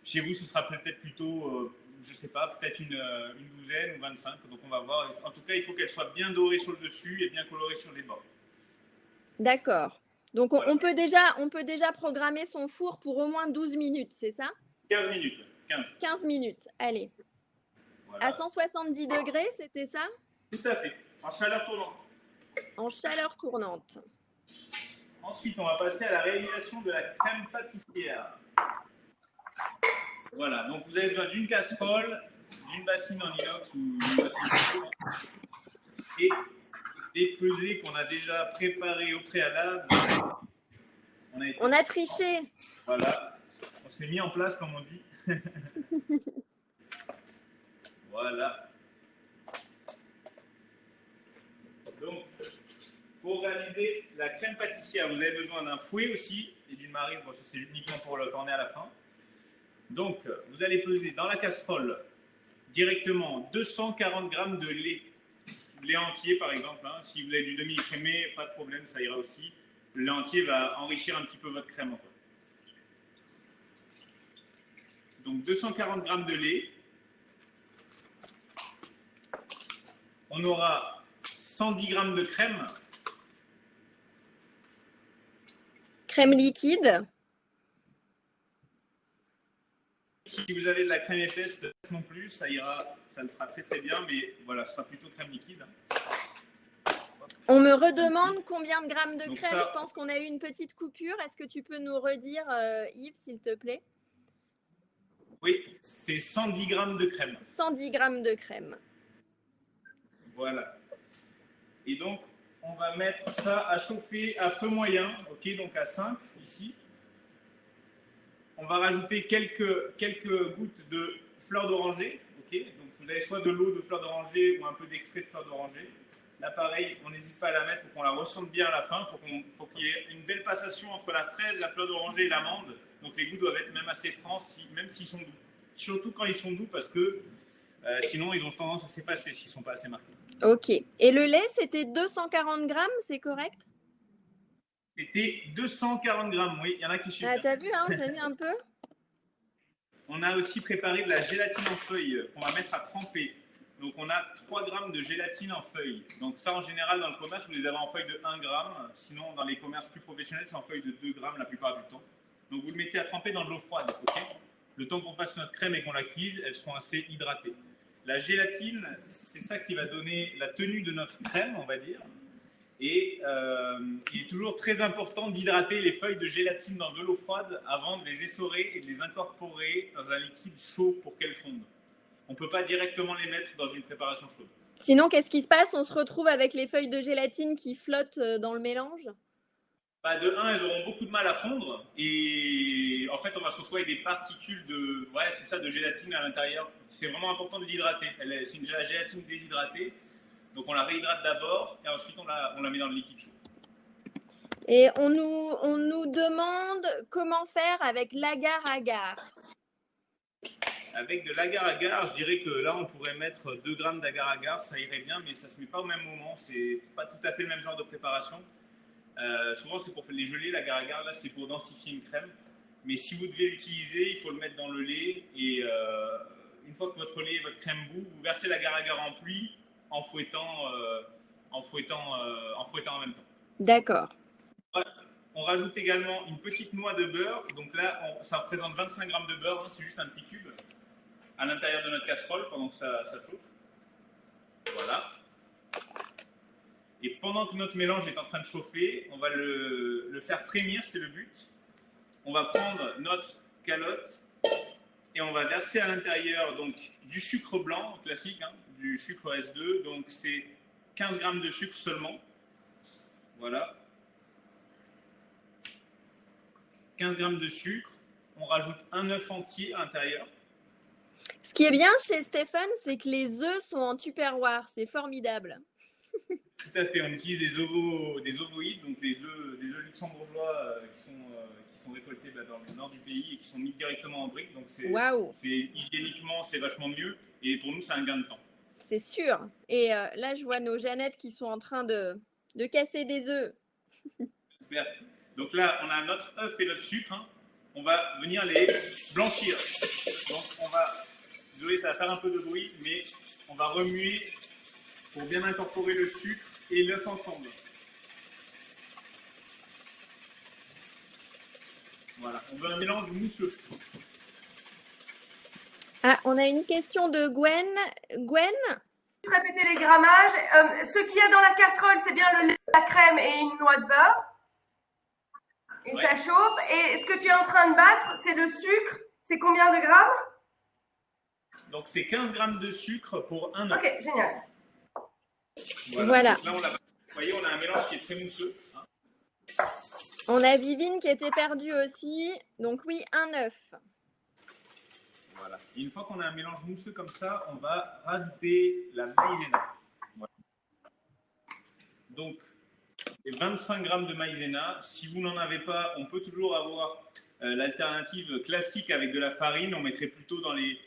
Chez vous ce sera peut-être plutôt, je ne sais pas, peut-être une douzaine ou 25. Donc on va voir. En tout cas il faut qu'elle soit bien dorée sur le dessus et bien colorée sur les bords. D'accord. Donc voilà. on peut déjà programmer son four pour au moins 12 minutes, c'est ça? 15 minutes. 15 minutes, allez. Voilà. À 170 degrés, c'était ça? Tout à fait, en chaleur tournante. En chaleur tournante. Ensuite, on va passer à la réalisation de la crème pâtissière. Voilà, donc vous avez besoin d'une casserole, d'une bassine en inox ou d'une bassine et des pesées qu'on a déjà préparées au préalable. On a triché. Voilà, on s'est mis en place comme on dit. Voilà. Donc, pour réaliser la crème pâtissière, vous avez besoin d'un fouet aussi et d'une marise. Bon, ça c'est uniquement pour le cornet à la fin. Donc, vous allez peser dans la casserole directement 240 g de lait entier par exemple. Hein. Si vous avez du demi-écrémé, pas de problème, ça ira aussi. Le lait entier va enrichir un petit peu votre crème. Donc 240 g de lait. On aura 110 g de crème. Crème liquide. Si vous avez de la crème épaisse non plus, ça ira, ça le fera très très bien, mais voilà, ce sera plutôt crème liquide. On me redemande combien de grammes de crème. Ça, je pense qu'on a eu une petite coupure. Est-ce que tu peux nous redire, Yves, s'il te plaît? Oui, c'est 110 g de crème. 110 g de crème. Voilà. Et donc, on va mettre ça à chauffer à feu moyen, ok, donc à 5 ici. On va rajouter quelques gouttes de fleur d'oranger, ok. Donc, vous avez soit de l'eau de fleur d'oranger ou un peu d'extrait de fleur d'oranger. Là, pareil, on n'hésite pas à la mettre pour qu'on la ressente bien à la fin. Il faut qu'il y ait une belle passation entre la fraise, la fleur d'oranger et l'amande. Donc, les goûts doivent être même assez francs, même s'ils sont doux. Surtout quand ils sont doux parce que sinon, ils ont tendance à s'effacer s'ils ne sont pas assez marqués. Ok. Et le lait, c'était 240 grammes, c'est correct? C'était 240 grammes, oui. Il y en a qui suivent. Ah, t'as vu, hein, j'ai mis un peu. on a aussi préparé de la gélatine en feuille qu'on va mettre à tremper. Donc, on a 3 grammes de gélatine en feuille. Donc, ça, en général, dans le commerce, vous les avez en feuille de 1 gramme. Sinon, dans les commerces plus professionnels, c'est en feuille de 2 grammes la plupart du temps. Donc, vous le mettez à tremper dans de l'eau froide. Okay, le temps qu'on fasse notre crème et qu'on la cuise, elles seront assez hydratées. La gélatine, c'est ça qui va donner la tenue de notre crème, on va dire. Et il est toujours très important d'hydrater les feuilles de gélatine dans de l'eau froide avant de les essorer et de les incorporer dans un liquide chaud pour qu'elles fondent. On ne peut pas directement les mettre dans une préparation chaude. Sinon, qu'est-ce qui se passe? On se retrouve avec les feuilles de gélatine qui flottent dans le mélange? Bah, de 1, elles auront beaucoup de mal à fondre. Et en fait, on va se retrouver avec des particules de, ouais, c'est ça, de gélatine à l'intérieur. C'est vraiment important de l'hydrater. C'est une gélatine déshydratée. Donc, on la réhydrate d'abord et ensuite, on la met dans le liquide chaud. Et on nous demande comment faire avec l'agar-agar. Avec de l'agar-agar, je dirais que là, on pourrait mettre 2 grammes d'agar-agar, ça irait bien, mais ça ne se met pas au même moment. C'est pas tout à fait le même genre de préparation. Souvent, c'est pour faire les gelées, l'agar-agar, là, c'est pour densifier une crème. Mais si vous devez l'utiliser, il faut le mettre dans le lait. Et une fois que votre lait et votre crème bout, vous versez l'agar-agar en pluie en fouettant en même temps. D'accord. Voilà. On rajoute également une petite noix de beurre. Donc là, ça représente 25 grammes de beurre, hein, c'est juste un petit cube, à l'intérieur de notre casserole pendant que ça chauffe. Voilà. Et pendant que notre mélange est en train de chauffer, on va le faire frémir, c'est le but. On va prendre notre calotte et on va verser à l'intérieur donc du sucre blanc classique, hein, du sucre S2. Donc c'est 15 grammes de sucre seulement. Voilà. 15 grammes de sucre. On rajoute un œuf entier à l'intérieur. Ce qui est bien chez Stéphane, c'est que les œufs sont en tupperware. C'est formidable. Tout à fait. On utilise des ovoïdes, donc des œufs luxembourgeois qui sont récoltés dans le nord du pays et qui sont mis directement en brique. Donc hygiéniquement, c'est vachement mieux. Et pour nous, c'est un gain de temps. C'est sûr. Et là, je vois nos Jeannettes qui sont en train de casser des œufs. Super. Donc là, on a notre œuf et notre sucre. Hein. On va venir les blanchir. Donc on va, désolé, ça va faire un peu de bruit, mais on va remuer pour bien incorporer le sucre et l'œuf ensemble. Voilà, on veut un mélange mousseux. Ah, on a une question de Gwen. Gwen? Répéter les grammages. Ce qu'il y a dans la casserole, c'est bien le lait, la crème et une noix de beurre. Et ouais. Ça chauffe. Et ce que tu es en train de battre, c'est le sucre. C'est combien de grammes? Donc, c'est 15 grammes de sucre pour un œuf. Ok, génial. Voilà. Donc là, vous voyez, on a un mélange qui est très mousseux. Hein. On a Vivine qui était perdue aussi. Donc oui, un œuf. Voilà. Et une fois qu'on a un mélange mousseux comme ça, on va rajouter la maïzena. Voilà. Donc, les 25 grammes de maïzena. Si vous n'en avez pas, on peut toujours avoir l'alternative classique avec de la farine. On mettrait plutôt dans les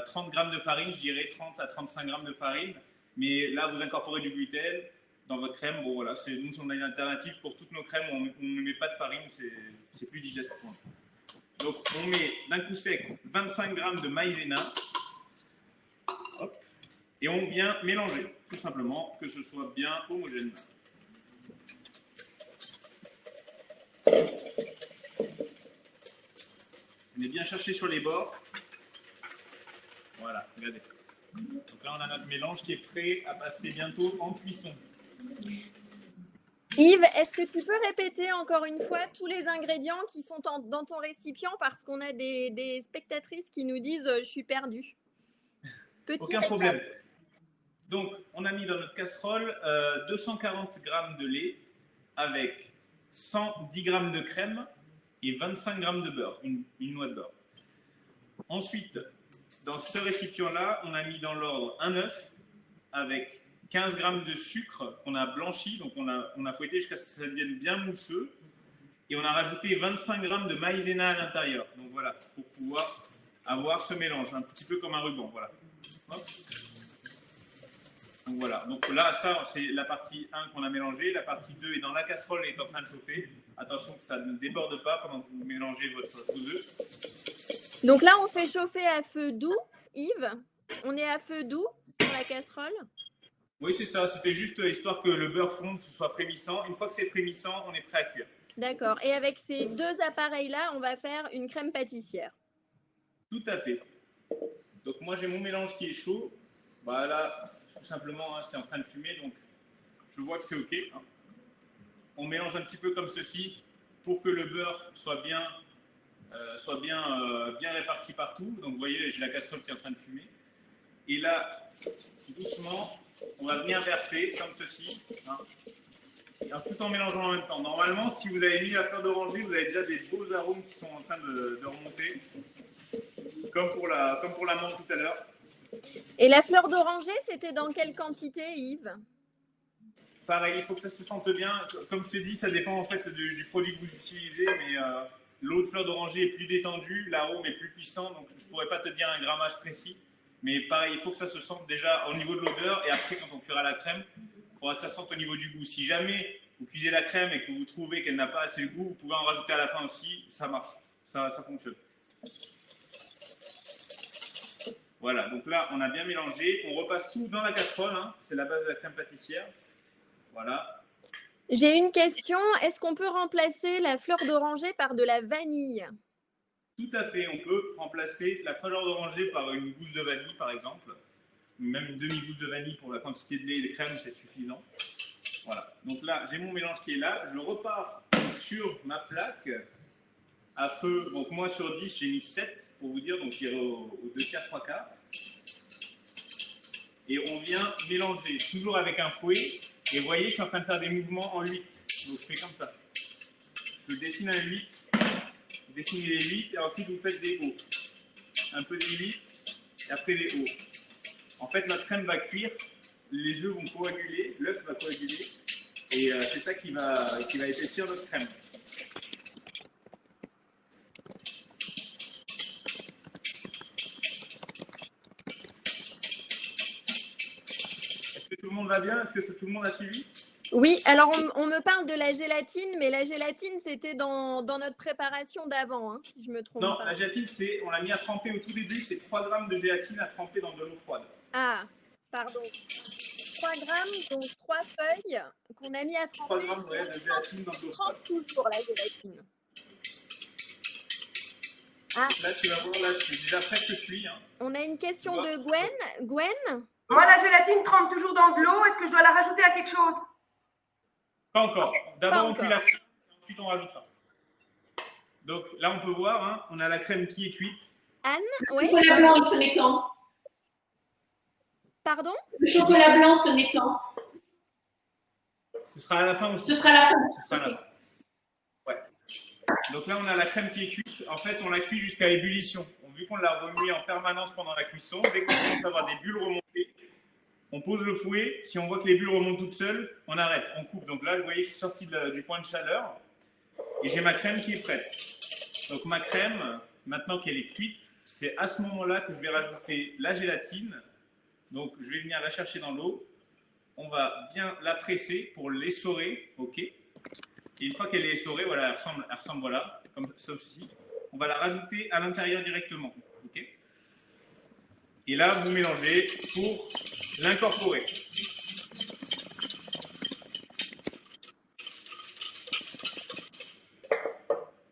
30 grammes de farine, je dirais 30 à 35 grammes de farine. Mais là, vous incorporez du gluten dans votre crème. Bon, voilà, nous, on a une alternative pour toutes nos crèmes. On ne met pas de farine, c'est plus digeste. Donc, on met d'un coup sec 25 grammes de maïzena. Hop, et on vient mélanger, tout simplement, que ce soit bien homogène. On est bien cherché sur les bords. Voilà, regardez. Donc là, on a notre mélange qui est prêt à passer bientôt en cuisson. Yves, est-ce que tu peux répéter encore une fois tous les ingrédients qui sont dans ton récipient parce qu'on a des spectatrices qui nous disent « je suis perdue ». Aucun problème. Donc, on a mis dans notre casserole 240 grammes de lait avec 110 grammes de crème et 25 grammes de beurre, une noix de beurre. Ensuite, dans ce récipient-là, on a mis dans l'ordre un œuf avec 15 grammes de sucre qu'on a blanchi, donc on a fouetté jusqu'à ce que ça devienne bien mousseux. Et on a rajouté 25 grammes de maïzena à l'intérieur. Donc voilà, pour pouvoir avoir ce mélange, un petit peu comme un ruban. Voilà. Hop. Donc voilà, donc là, ça, c'est la partie 1 qu'on a mélangée. La partie 2 est dans la casserole et est en train de chauffer. Attention que ça ne déborde pas pendant que vous mélangez vos œufs. Donc là, on fait chauffer à feu doux. Yves, on est à feu doux dans la casserole? Oui, c'est ça. C'était juste histoire que le beurre fonde, que ce soit frémissant. Une fois que c'est frémissant, on est prêt à cuire. D'accord. Et avec ces deux appareils-là, on va faire une crème pâtissière. Tout à fait. Donc moi, j'ai mon mélange qui est chaud. Bah là, tout simplement, hein, c'est en train de fumer, donc je vois que c'est OK. Hein. On mélange un petit peu comme ceci pour que le beurre soit bien réparti partout. Donc vous voyez, j'ai la casserole qui est en train de fumer. Et là, doucement, on va bien verser comme ceci. Hein. Et tout en mélangeant en même temps. Normalement, si vous avez mis la fleur d'oranger, vous avez déjà des beaux arômes qui sont en train de remonter. Comme pour la menthe tout à l'heure. Et la fleur d'oranger, c'était dans quelle quantité, Yves? Pareil, il faut que ça se sente bien. Comme je t'ai dit, ça dépend en fait du produit que vous utilisez, mais l'eau de fleur d'oranger est plus détendue, l'arôme est plus puissant, donc je ne pourrais pas te dire un grammage précis. Mais pareil, il faut que ça se sente déjà au niveau de l'odeur, et après, quand on cuira la crème, il faudra que ça sente au niveau du goût. Si jamais vous cuisez la crème et que vous trouvez qu'elle n'a pas assez de goût, vous pouvez en rajouter à la fin aussi, ça marche, ça fonctionne. Voilà, donc là, on a bien mélangé. On repasse tout dans la casserole. Hein. C'est la base de la crème pâtissière. Voilà. J'ai une question. Est-ce qu'on peut remplacer la fleur d'oranger par de la vanille? Tout à fait. On peut remplacer la fleur d'oranger par une gousse de vanille, par exemple. Même une demi-gousse de vanille pour la quantité de lait et de crème, c'est suffisant. Voilà. Donc là, j'ai mon mélange qui est là. Je repars sur ma plaque à feu. Donc moi, sur 10, j'ai mis 7 pour vous dire. Donc il est au 2/4, 3/4. Et on vient mélanger, toujours avec un fouet. Et vous voyez, je suis en train de faire des mouvements en 8. Donc je fais comme ça. Je dessine un 8. Vous dessinez les 8 et ensuite vous faites des hauts. Un peu des 8 et après des hauts. En fait, notre crème va cuire. Les œufs vont coaguler, l'œuf va coaguler. Et c'est ça qui va épaissir notre crème. Tout le monde va bien? Est-ce que tout le monde a suivi? Oui, alors on me parle de la gélatine, mais la gélatine, c'était dans notre préparation d'avant, hein, si je me trompe non, pas. La gélatine, on l'a mis à tremper au tout début, c'est 3 grammes de gélatine à tremper dans de l'eau froide. Ah, pardon. 3 grammes, donc 3 feuilles qu'on a mis à tremper. 3 grammes de gélatine dans de l'eau froide. Toujours la gélatine. Ah. Là, tu vas voir, là, je suis déjà presque cuit. Hein. On a une question de Gwen. Gwen? Moi, la gélatine trempe toujours dans de l'eau. Est-ce que je dois la rajouter à quelque chose? Pas encore. Okay. D'abord, on cuit la crème, ensuite on rajoute ça. Donc là, on peut voir, hein, on a la crème qui est cuite. Anne, oui. Le chocolat blanc, il se met quand? Pardon? Le chocolat blanc se met quand? Ce sera à la fin aussi. Ce sera à la fin. Ce sera à la fin. Ouais. Donc là, on a la crème qui est cuite. En fait, on la cuit jusqu'à ébullition. Vu qu'on l'a remué en permanence pendant la cuisson, dès qu'on commence à avoir des bulles remontées, on pose le fouet. Si on voit que les bulles remontent toutes seules, on arrête, on coupe. Donc là, vous voyez, je suis sorti du point de chaleur et j'ai ma crème qui est prête. Donc ma crème, maintenant qu'elle est cuite, c'est à ce moment-là que je vais rajouter la gélatine. Donc je vais venir la chercher dans l'eau. On va bien la presser pour l'essorer, ok. Et une fois qu'elle est essorée, voilà, elle ressemble voilà, comme ceci. On va la rajouter à l'intérieur directement. Okay, et là, vous mélangez pour l'incorporer.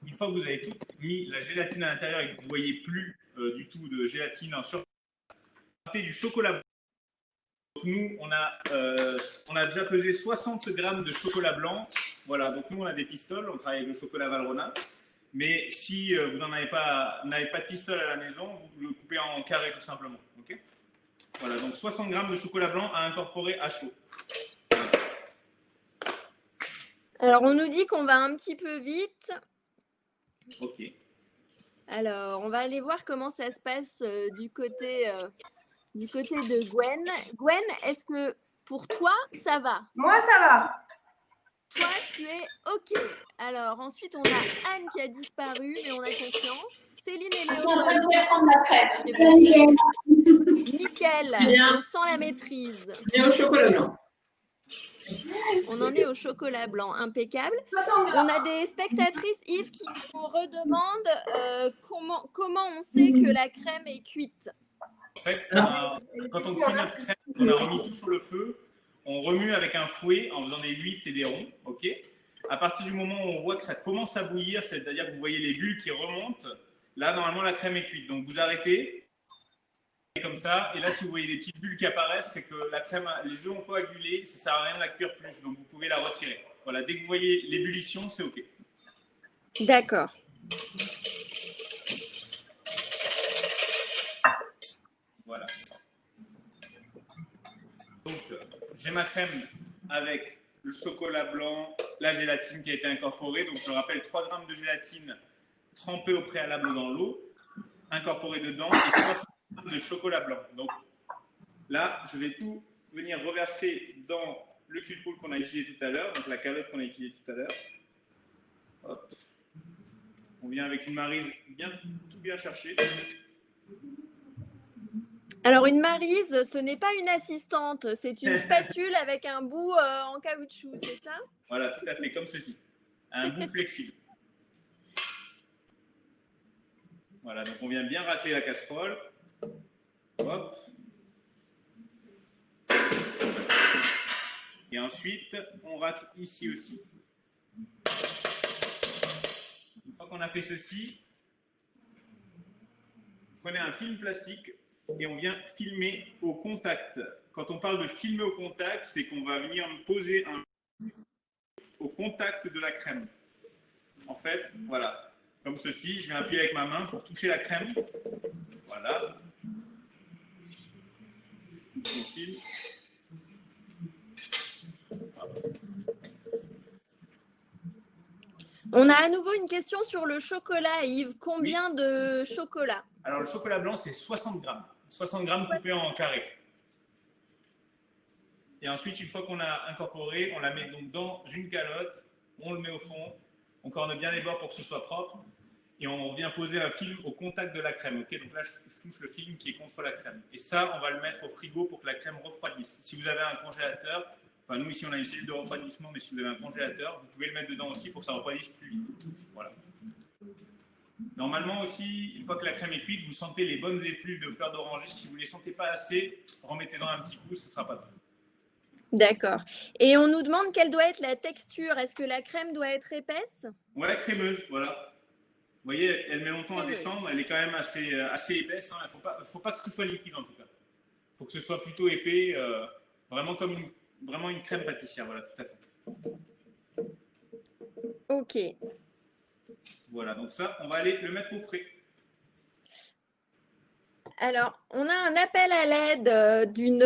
Une fois que vous avez tout mis la gélatine à l'intérieur et que vous ne voyez plus du tout de gélatine en surface, du chocolat blanc. Donc nous, on a déjà pesé 60 grammes de chocolat blanc. Voilà, donc nous, on a des pistoles, on travaille avec le chocolat Valrhona. Mais si vous n'avez pas de pistolet à la maison, vous le coupez en carré tout simplement. Okay, voilà, donc 60 grammes de chocolat blanc à incorporer à chaud. Alors, on nous dit qu'on va un petit peu vite. Ok. Alors, on va aller voir comment ça se passe du côté de Gwen. Gwen, est-ce que pour toi, ça va? Moi, ça va. Toi, tu es OK. Alors, ensuite, on a Anne qui a disparu, mais on a confiance. Céline et Léo. On va prendre la crème. Nickel. On sent la maîtrise. Bien au chocolat blanc. On en est au chocolat blanc, impeccable. 60 On grammes. a des spectatrices, Yves, qui nous redemandent comment on sait que la crème est cuite. En fait, quand on cuit notre crème, on a remis tout sur le feu, on remue avec un fouet en faisant des huit et des ronds. Ok. À partir du moment où on voit que ça commence à bouillir, c'est-à-dire que vous voyez les bulles qui remontent, là, normalement, la crème est cuite. Donc, vous arrêtez, comme ça. Et là, si vous voyez des petites bulles qui apparaissent, c'est que la crème, les œufs ont coagulé, ça ne sert à rien de la cuire plus. Donc, vous pouvez la retirer. Voilà, dès que vous voyez l'ébullition, c'est OK. D'accord. Voilà. Donc, j'ai ma crème avec le chocolat blanc, la gélatine qui a été incorporée. Donc, je rappelle 3 grammes de gélatine trempée au préalable dans l'eau, incorporée dedans, et 60 grammes de chocolat blanc. Donc, là, je vais tout venir reverser dans le cul de poule qu'on a utilisé tout à l'heure, donc la calotte qu'on a utilisée tout à l'heure. Hop. On vient avec une maryse tout bien cherchée. Alors, une maryse, ce n'est pas une assistante, c'est une spatule avec un bout en caoutchouc, c'est ça? Voilà, tout à fait, comme ceci. Un bout flexible. Voilà, donc on vient bien racler la casserole. Hop. Et ensuite, on rate ici aussi. Une fois qu'on a fait ceci, prenez un film plastique et on vient filmer au contact. Quand on parle de filmer au contact, c'est qu'on va venir poser au contact de la crème. En fait, voilà, comme ceci, je viens appuyer avec ma main pour toucher la crème. Voilà. On filme. On a à nouveau une question sur le chocolat, Yves. Combien de chocolat? Alors, le chocolat blanc, c'est 60 grammes. 60 grammes coupés en carré. Et ensuite, une fois qu'on a incorporé, on la met donc dans une calotte, on le met au fond, on corne bien les bords pour que ce soit propre, et on vient poser un film au contact de la crème. Okay, donc là, je touche le film qui est contre la crème. Et ça, on va le mettre au frigo pour que la crème refroidisse. Si vous avez un congélateur, enfin nous ici on a une cellule de refroidissement, mais si vous avez un congélateur, vous pouvez le mettre dedans aussi pour que ça refroidisse plus vite. Voilà. Normalement aussi, une fois que la crème est cuite, vous sentez les bonnes effluves de fleurs d'oranger. Si vous ne les sentez pas assez, remettez-en un petit coup, ce ne sera pas trop. D'accord. Et on nous demande quelle doit être la texture. Est-ce que la crème doit être épaisse? Ouais, crémeuse, voilà. Vous voyez, elle met longtemps à descendre, elle est quand même assez épaisse. Il ne faut pas que ce soit liquide en tout cas. Il faut que ce soit plutôt épais, vraiment comme une crème pâtissière, voilà, tout à fait. Ok. Voilà, donc ça, on va aller le mettre au frais. Alors, on a un appel à l'aide d'une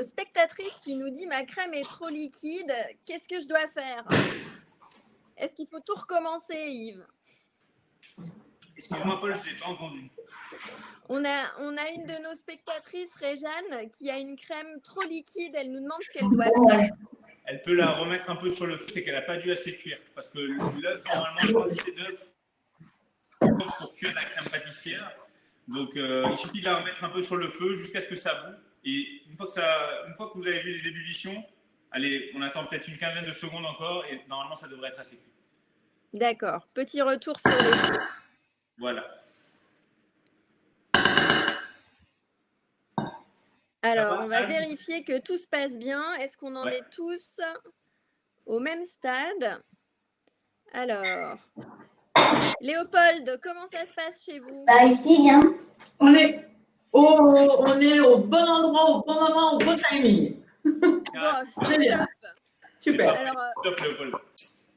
spectatrice qui nous dit « Ma crème est trop liquide, qu'est-ce que je dois faire ?» Est-ce qu'il faut tout recommencer, Yves? Excuse-moi, Paul, je ne l'ai pas entendu. On a une de nos spectatrices, Réjeanne, qui a une crème trop liquide. Elle nous demande ce qu'elle doit faire. Elle peut la remettre un peu sur le feu, c'est qu'elle n'a pas dû assez cuire. Parce que l'œuf, normalement, je quantité d'œuf pour cuire la crème pâtissière. Donc, il suffit de la remettre un peu sur le feu jusqu'à ce que ça boue. Et une fois que vous avez vu les ébullitions, allez, on attend peut-être une quinzaine de secondes encore et normalement, ça devrait être assez cuit. D'accord. Petit retour sur le feu. Voilà. Alors, on va vérifier que tout se passe bien. Est-ce qu'on en est tous au même stade? Alors, Léopold, comment ça se passe chez vous? Bah, ici, bien. On est au bon endroit, au bon moment, au bon timing. Bon, c'est bien. top. Super. Alors, Top, Léopold.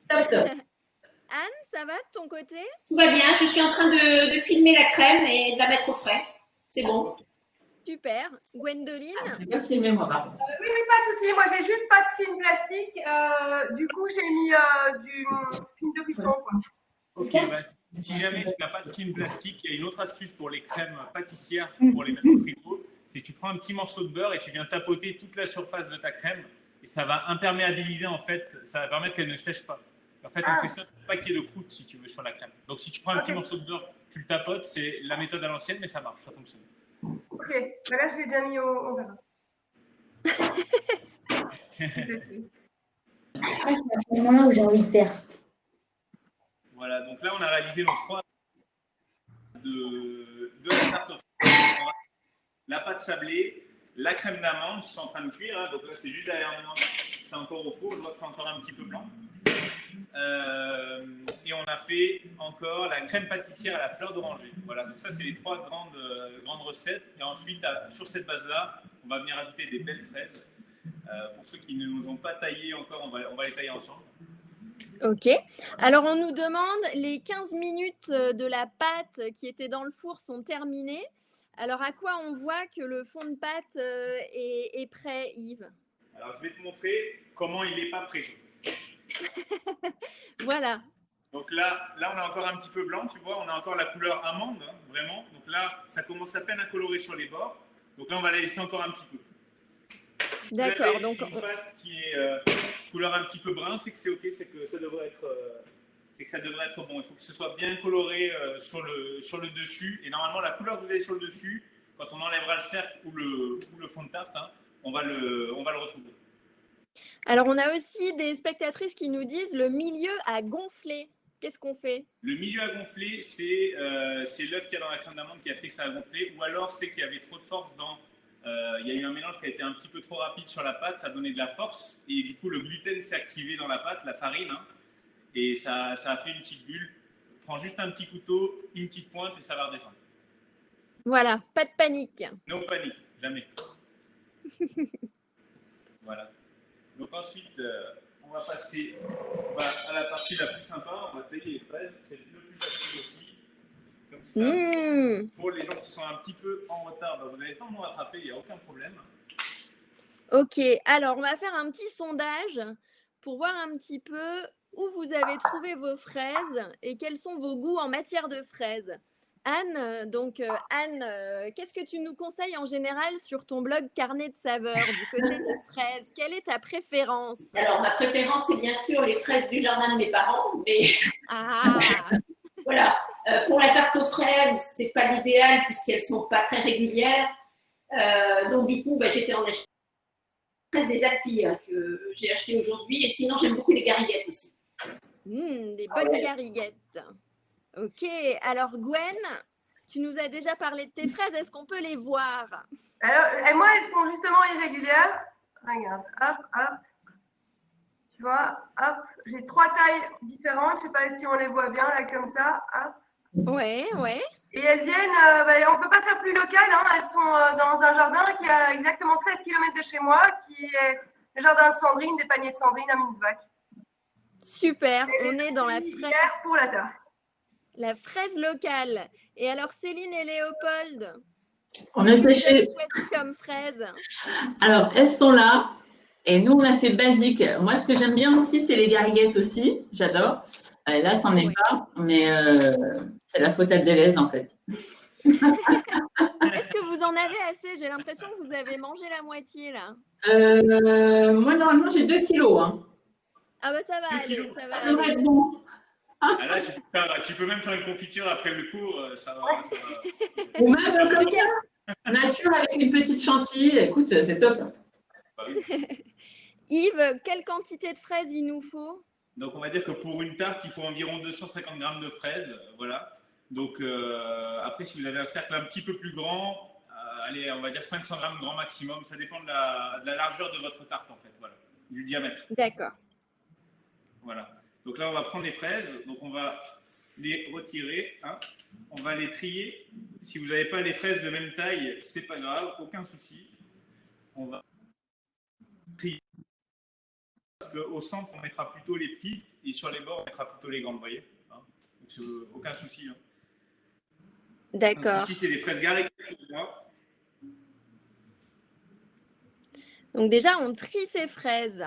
Top, top. Anne, ça va de ton côté? Tout va bien. Je suis en train de filmer la crème et de la mettre au frais. C'est bon. Super. Gwendoline? J'ai bien filmé, moi, par contre. Oui, pas de souci. Moi, j'ai juste pas de film plastique. Du coup, j'ai mis du film de cuisson, quoi. Ok, bah, si jamais tu n'as pas de film plastique, il y a une autre astuce pour les crèmes pâtissières, pour les mettre au frigo, c'est que tu prends un petit morceau de beurre et tu viens tapoter toute la surface de ta crème et ça va imperméabiliser en fait, ça va permettre qu'elle ne sèche pas. En fait, on fait ça pour pas qu'il y ait de croûte si tu veux sur la crème. Donc si tu prends un petit morceau de beurre, tu le tapotes, c'est la méthode à l'ancienne, mais ça marche, ça fonctionne. Ok, bah là, je l'ai déjà mis au verre. Ah, c'est un moment où j'ai envie de faire. Voilà, donc là, on a réalisé nos 3 de la tarte aux fraises. La pâte sablée, la crème d'amande qui sont en train de cuire. Hein. Donc là, c'est juste derrière moi. C'est encore au four. Je vois que c'est encore un petit peu blanc. Et on a fait encore la crème pâtissière à la fleur d'oranger. Voilà, donc ça, c'est les 3 grandes recettes. Et ensuite, sur cette base-là, on va venir ajouter des belles fraises. Pour ceux qui ne nous ont pas taillées encore, on va les tailler ensemble. Ok. Alors, on nous demande, les 15 minutes de la pâte qui était dans le four sont terminées. Alors, à quoi on voit que le fond de pâte est prêt, Yves? Alors, je vais te montrer comment il n'est pas prêt. Voilà. Donc là, on a encore un petit peu blanc, tu vois, on a encore la couleur amande, hein, vraiment. Donc là, ça commence à peine à colorer sur les bords. Donc là, on va la laisser encore un petit peu. D'accord. Donc, une pâte qui est couleur un petit peu brun, c'est que c'est ok, c'est que ça devrait être, bon. Il faut que ce soit bien coloré sur le dessus. Et normalement, la couleur que vous avez sur le dessus, quand on enlèvera le cercle ou le fond de tarte, hein, on va le retrouver. Alors, on a aussi des spectatrices qui nous disent le milieu a gonflé. Qu'est-ce qu'on fait? Le milieu a gonflé, c'est l'œuf qu'il y a dans la crème d'amande qui a fait que ça a gonflé, ou alors c'est qu'il y avait trop de force dans. Il y a eu un mélange qui a été un petit peu trop rapide sur la pâte, ça a donné de la force, et du coup le gluten s'est activé dans la pâte, la farine, hein, et ça a fait une petite bulle. Prends juste un petit couteau, une petite pointe, et ça va redescendre. Voilà, pas de panique. No panique, jamais. Voilà. Donc ensuite, on va passer à la partie la plus sympa, on va tailler les fraises, c'est le plus facile aussi. Comme ça, pour les gens qui sont un petit peu en retard, vous avez le temps de nous rattraper, il n'y a aucun problème. Ok, alors on va faire un petit sondage pour voir un petit peu où vous avez trouvé vos fraises et quels sont vos goûts en matière de fraises. Anne, Anne, qu'est-ce que tu nous conseilles en général sur ton blog Carnet de saveurs du côté des fraises? Quelle est ta préférence? Alors, ma préférence, c'est bien sûr les fraises du jardin de mes parents, mais voilà. Pour la tarte aux fraises, c'est pas l'idéal puisqu'elles sont pas très régulières. Donc, du coup, j'étais en achetant des Alpilles que j'ai acheté aujourd'hui. Et sinon, j'aime beaucoup les gariguettes aussi. Des bonnes gariguettes. Ok, alors Gwen, tu nous as déjà parlé de tes fraises, est-ce qu'on peut les voir? Alors, moi, elles sont justement irrégulières. Regarde, hop, hop. Tu vois, hop, j'ai 3 tailles différentes. Je ne sais pas si on les voit bien, là, comme ça. Hop. Ouais. Et elles viennent, on ne peut pas faire plus local, hein, elles sont dans un jardin qui a exactement 16 km de chez moi, qui est le jardin de Sandrine, des paniers de Sandrine à Minsbach. Super, on est dans la fraise. Pour la tarte. La fraise locale. Et alors Céline et Léopold, On était chez. choisi comme fraise. Alors, elles sont là. Et nous, on a fait basique. Moi, ce que j'aime bien aussi, c'est les gariguettes aussi. J'adore. Là, c'en est pas. Mais c'est la faute à Deleuze, en fait. Est-ce que vous en avez assez? J'ai l'impression que vous avez mangé la moitié, là. Moi, normalement, j'ai 2 kilos. Hein. Ah bah ça va aller, ça va Ça devrait aller. être bon. Là, tu peux même faire une confiture après le cours, ça va. Ou même comme ça, nature avec une petite chantilly. Écoute, c'est top. Bah oui. Yves, quelle quantité de fraises il nous faut? Donc, on va dire que pour une tarte, il faut environ 250 grammes de fraises. Voilà. Donc, après, si vous avez un cercle un petit peu plus grand, allez, on va dire 500 grammes grand maximum. Ça dépend de la largeur de votre tarte, en fait. Voilà. Du diamètre. D'accord. Voilà. Donc là, on va prendre les fraises. Donc, on va les retirer. Hein. On va les trier. Si vous n'avez pas les fraises de même taille, c'est pas grave. Aucun souci. On va trier. Parce qu'au centre, on mettra plutôt les petites et sur les bords, on mettra plutôt les grandes, vous voyez. Hein. Donc, aucun souci. Hein. D'accord. Ici, c'est des fraises garées. Donc déjà, on trie ces fraises.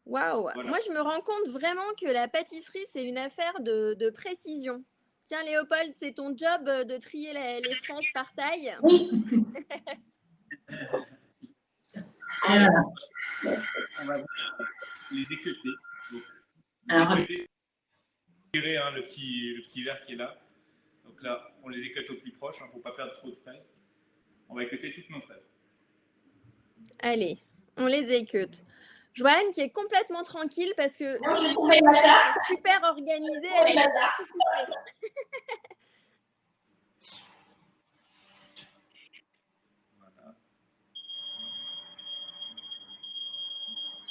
Waouh. Voilà. Moi, je me rends compte vraiment que la pâtisserie, c'est une affaire de précision. Tiens, Léopold, c'est ton job de trier les fraises par taille? Oui. On va les équeuter. Alors, Tirer hein, le petit verre qui est là. Donc là, on les équeute au plus proche, il ne faut pas perdre trop de fraises. On va équeuter toutes nos fraises. Allez, On les écoute. Joanne qui est complètement tranquille parce que Non, je je trouvais suis ma tarte. super organisée, trouvais elle a ma déjà tout coupé.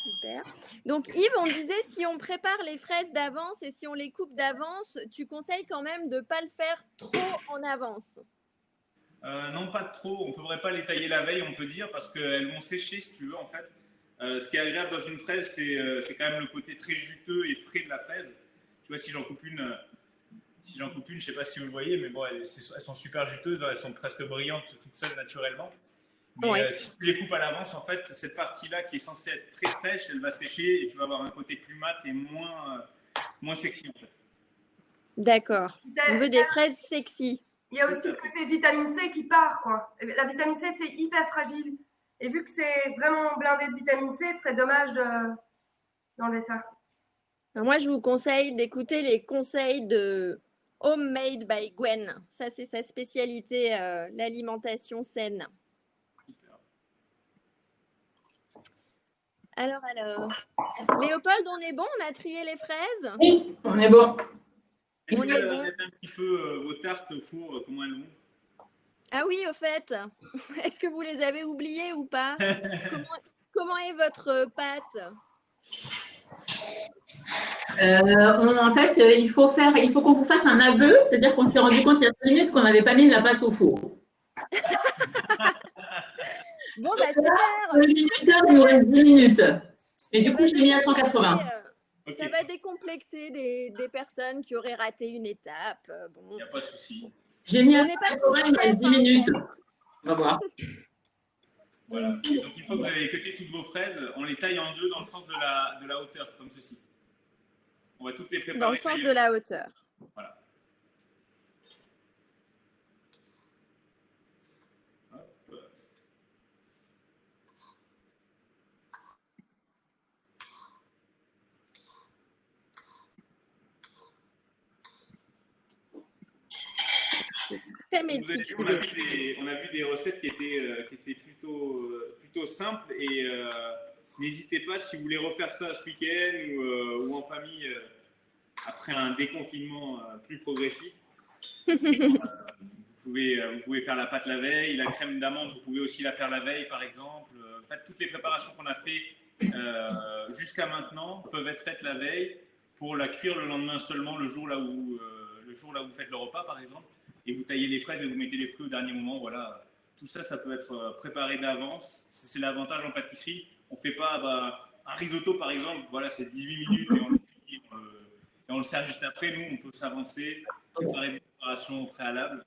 Super. Donc Yves, on disait si on prépare les fraises d'avance et si on les coupe d'avance, tu conseilles quand même de ne pas le faire trop en avance. Non, pas trop. On ne pourrait pas les tailler la veille, on peut dire, parce qu'elles vont sécher, si tu veux, en fait. Ce qui est agréable dans une fraise, c'est quand même le côté très juteux et frais de la fraise. Tu vois, si j'en coupe une, je ne sais pas si vous le voyez, mais bon, elles sont super juteuses, elles sont presque brillantes toutes seules naturellement. Mais Oui. si tu les coupes à l'avance, en fait, cette partie-là qui est censée être très fraîche, elle va sécher et tu vas avoir un côté plus mat et moins sexy, en fait. D'accord. On veut des fraises sexy. Il y a aussi le côté vitamine C qui part, quoi. La vitamine C, c'est hyper fragile. Et vu que c'est vraiment blindé de vitamine C, ce serait dommage d'enlever ça. Alors moi, je vous conseille d'écouter les conseils de Homemade by Gwen. Ça, c'est sa spécialité, l'alimentation saine. Alors. Léopold, on est bon? On a trié les fraises? Oui, On est bon. Est-ce On que est vous bon. regardez un petit peu vos tartes au four, comment elles vont? Ah oui, au fait, est-ce que vous les avez oubliées ou pas? Comment est votre pâte? En fait, il faut qu'on vous fasse un aveu, c'est-à-dire qu'on s'est rendu compte il y a 5 minutes qu'on n'avait pas mis de la pâte au four. Bon, bah super. Le minuteur, il nous reste 10 minutes. Et du coup, je l'ai mis à 180. Ok, Ça va décomplexer des personnes qui auraient raté une étape. il Bon. n'y a pas de souci. J'ai mis à On n'est pas 180, il tous me reste 10 minutes. chefs, On va voir. Voilà. Et donc, une fois que vous avez cuté toutes vos fraises, on les taille en deux dans le sens de la hauteur, comme ceci. On va toutes les préparer. dans le sens de la hauteur. Voilà. Hop. Très On méticuleux. a vu des recettes qui étaient plutôt simples et n'hésitez pas si vous voulez refaire ça ce week-end ou en famille après un déconfinement plus progressif. Vous pouvez faire la pâte la veille, la crème d'amande, vous pouvez aussi la faire la veille par exemple. En fait, toutes les préparations qu'on a fait jusqu'à maintenant peuvent être faites la veille pour la cuire le lendemain seulement, le jour là où vous faites le repas par exemple. Et vous taillez les fraises et vous mettez les fruits au dernier moment. Voilà, tout ça, ça peut être préparé d'avance. C'est l'avantage en pâtisserie. On ne fait pas un risotto, par exemple. Voilà, c'est 18 minutes et on le sert juste après. Nous, on peut s'avancer, préparer des préparations préalables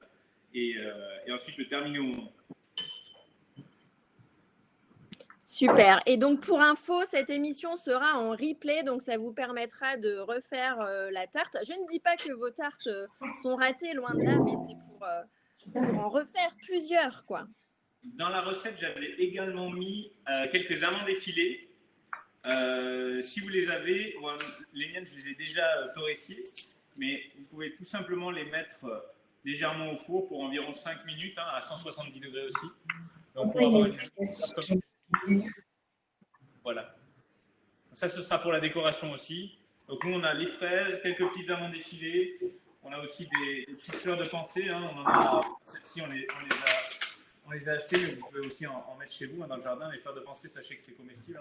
et ensuite le terminer au moment. Super. Et donc, pour info, cette émission sera en replay, donc ça vous permettra de refaire la tarte. Je ne dis pas que vos tartes sont ratées, loin de là, mais c'est pour en refaire plusieurs, quoi. Dans la recette, j'avais également mis quelques amandes effilées. Si vous les avez, les miennes, je les ai déjà torréfiées, mais vous pouvez tout simplement les mettre légèrement au four pour environ 5 minutes, à 170 degrés aussi. Donc, on va avoir voilà. Ça, ce sera pour la décoration aussi. Donc, nous, on a les fraises, quelques petites amandes effilées. On a aussi des petites fleurs de pensée. Celles-ci, on les a achetées, mais vous pouvez aussi en mettre chez vous dans le jardin. Les fleurs de pensée, sachez que c'est comestible.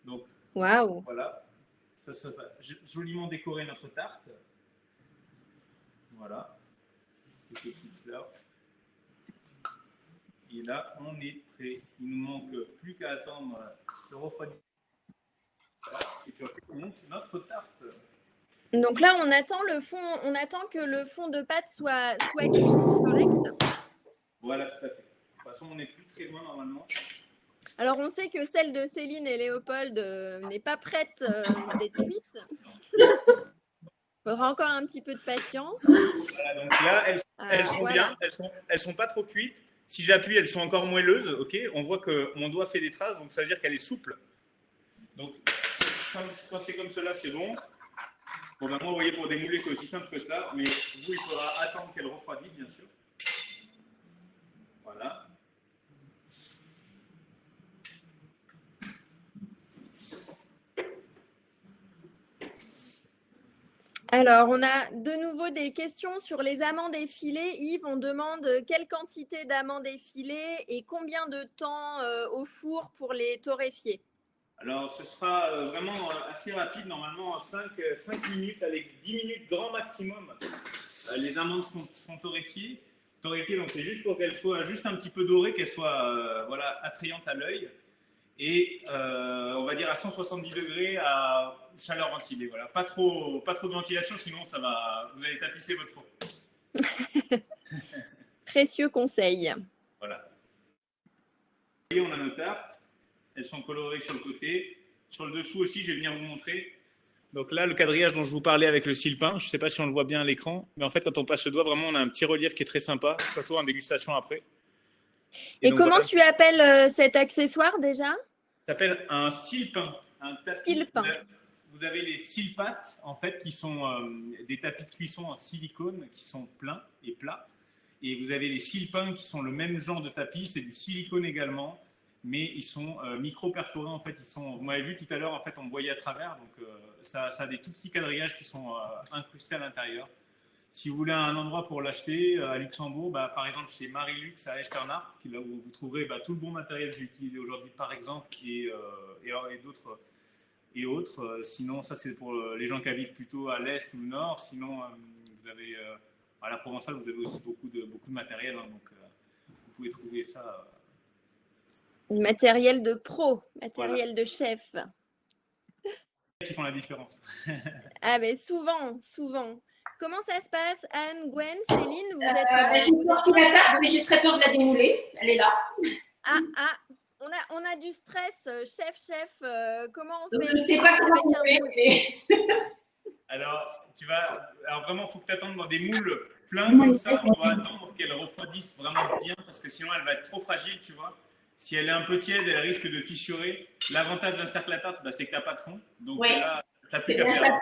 Donc, waouh. Voilà. Ça va joliment décorer notre tarte. Voilà. Quelques petites fleurs. Et là, on est prêt. Il nous manque plus qu'à attendre le refroidissement. Et puis on monte notre tarte. Donc là, on attend que le fond de pâte soit cuit, correct? Voilà, tout à fait. De toute façon, on n'est plus très loin normalement. Alors, on sait que celle de Céline et Léopold n'est pas prête d'être cuite. Il faudra encore un petit peu de patience. Voilà, donc là, elles sont voilà. bien, elles sont pas trop cuites. Si j'appuie, elles sont encore moelleuses. Ok, on voit que mon doigt fait des traces, donc ça veut dire qu'elle est souple. Donc, quand c'est comme cela, c'est bon. Bon, ben moi, vous voyez, pour démouler, c'est aussi simple que cela, mais vous, il faudra attendre qu'elle refroidisse, bien sûr. Voilà. Alors, on a de nouveau des questions sur les amandes effilées. Yves, on demande quelle quantité d'amandes effilées et combien de temps au four pour les torréfier. Alors, ce sera vraiment assez rapide, normalement 5 minutes avec 10 minutes grand maximum. Les amandes seront torréfiées. Donc c'est juste pour qu'elles soient juste un petit peu dorées, qu'elles soient voilà, attrayantes à l'œil. Et on va dire à 170 degrés à chaleur ventilée. Voilà. Pas trop de ventilation, sinon vous allez tapisser votre four. Précieux conseil. Voilà. Et on a nos tartes. Elles sont colorées sur le côté. Sur le dessous aussi, je vais venir vous montrer. Donc là, le quadrillage dont je vous parlais avec le sile-pain, je ne sais pas si on le voit bien à l'écran, mais en fait, quand on passe le doigt, vraiment, on a un petit relief qui est très sympa, surtout en dégustation après. Et donc, comment voilà, tu appelles cet accessoire déjà? Ça s'appelle un sile-pain. Un tapis. Sile-pain. Vous avez les sile-pattes, en fait, qui sont des tapis de cuisson en silicone, qui sont pleins et plats. Et vous avez les sile-pains qui sont le même genre de tapis, c'est du silicone également, mais ils sont micro-perforés, en fait. Vous m'avez vu tout à l'heure, en fait, on me voyait à travers, donc ça a des tout petits quadrillages qui sont incrustés à l'intérieur. Si vous voulez un endroit pour l'acheter à Luxembourg, par exemple chez Marilux à Echternach, là où vous trouverez tout le bon matériel que j'ai utilisé aujourd'hui, par exemple, et d'autres et autres. Sinon, ça c'est pour les gens qui habitent plutôt à l'est ou le nord. Sinon, vous avez à la Provençale, vous avez aussi beaucoup de matériel, hein, donc vous pouvez trouver ça. Matériel de pro, matériel de chef. Qui font la différence. Ah ben souvent. Comment ça se passe, Anne, Gwen, Céline? Vous êtes. J'ai sorti la tarte, mais j'ai très peur de la démouler. Elle est là. On a du stress, chef. Comment on Donc, fait? je ne sais pas comment on fait, mais... Alors vraiment, il faut que tu attendes dans des moules pleins comme ça. On va attendre qu'elle refroidisse vraiment bien parce que sinon, elle va être trop fragile, tu vois. Si elle est un peu tiède, elle risque de fissurer. L'avantage d'un cercle à tarte, c'est que tu n'as pas de fond. Donc là, tu n'as plus qu'à faire.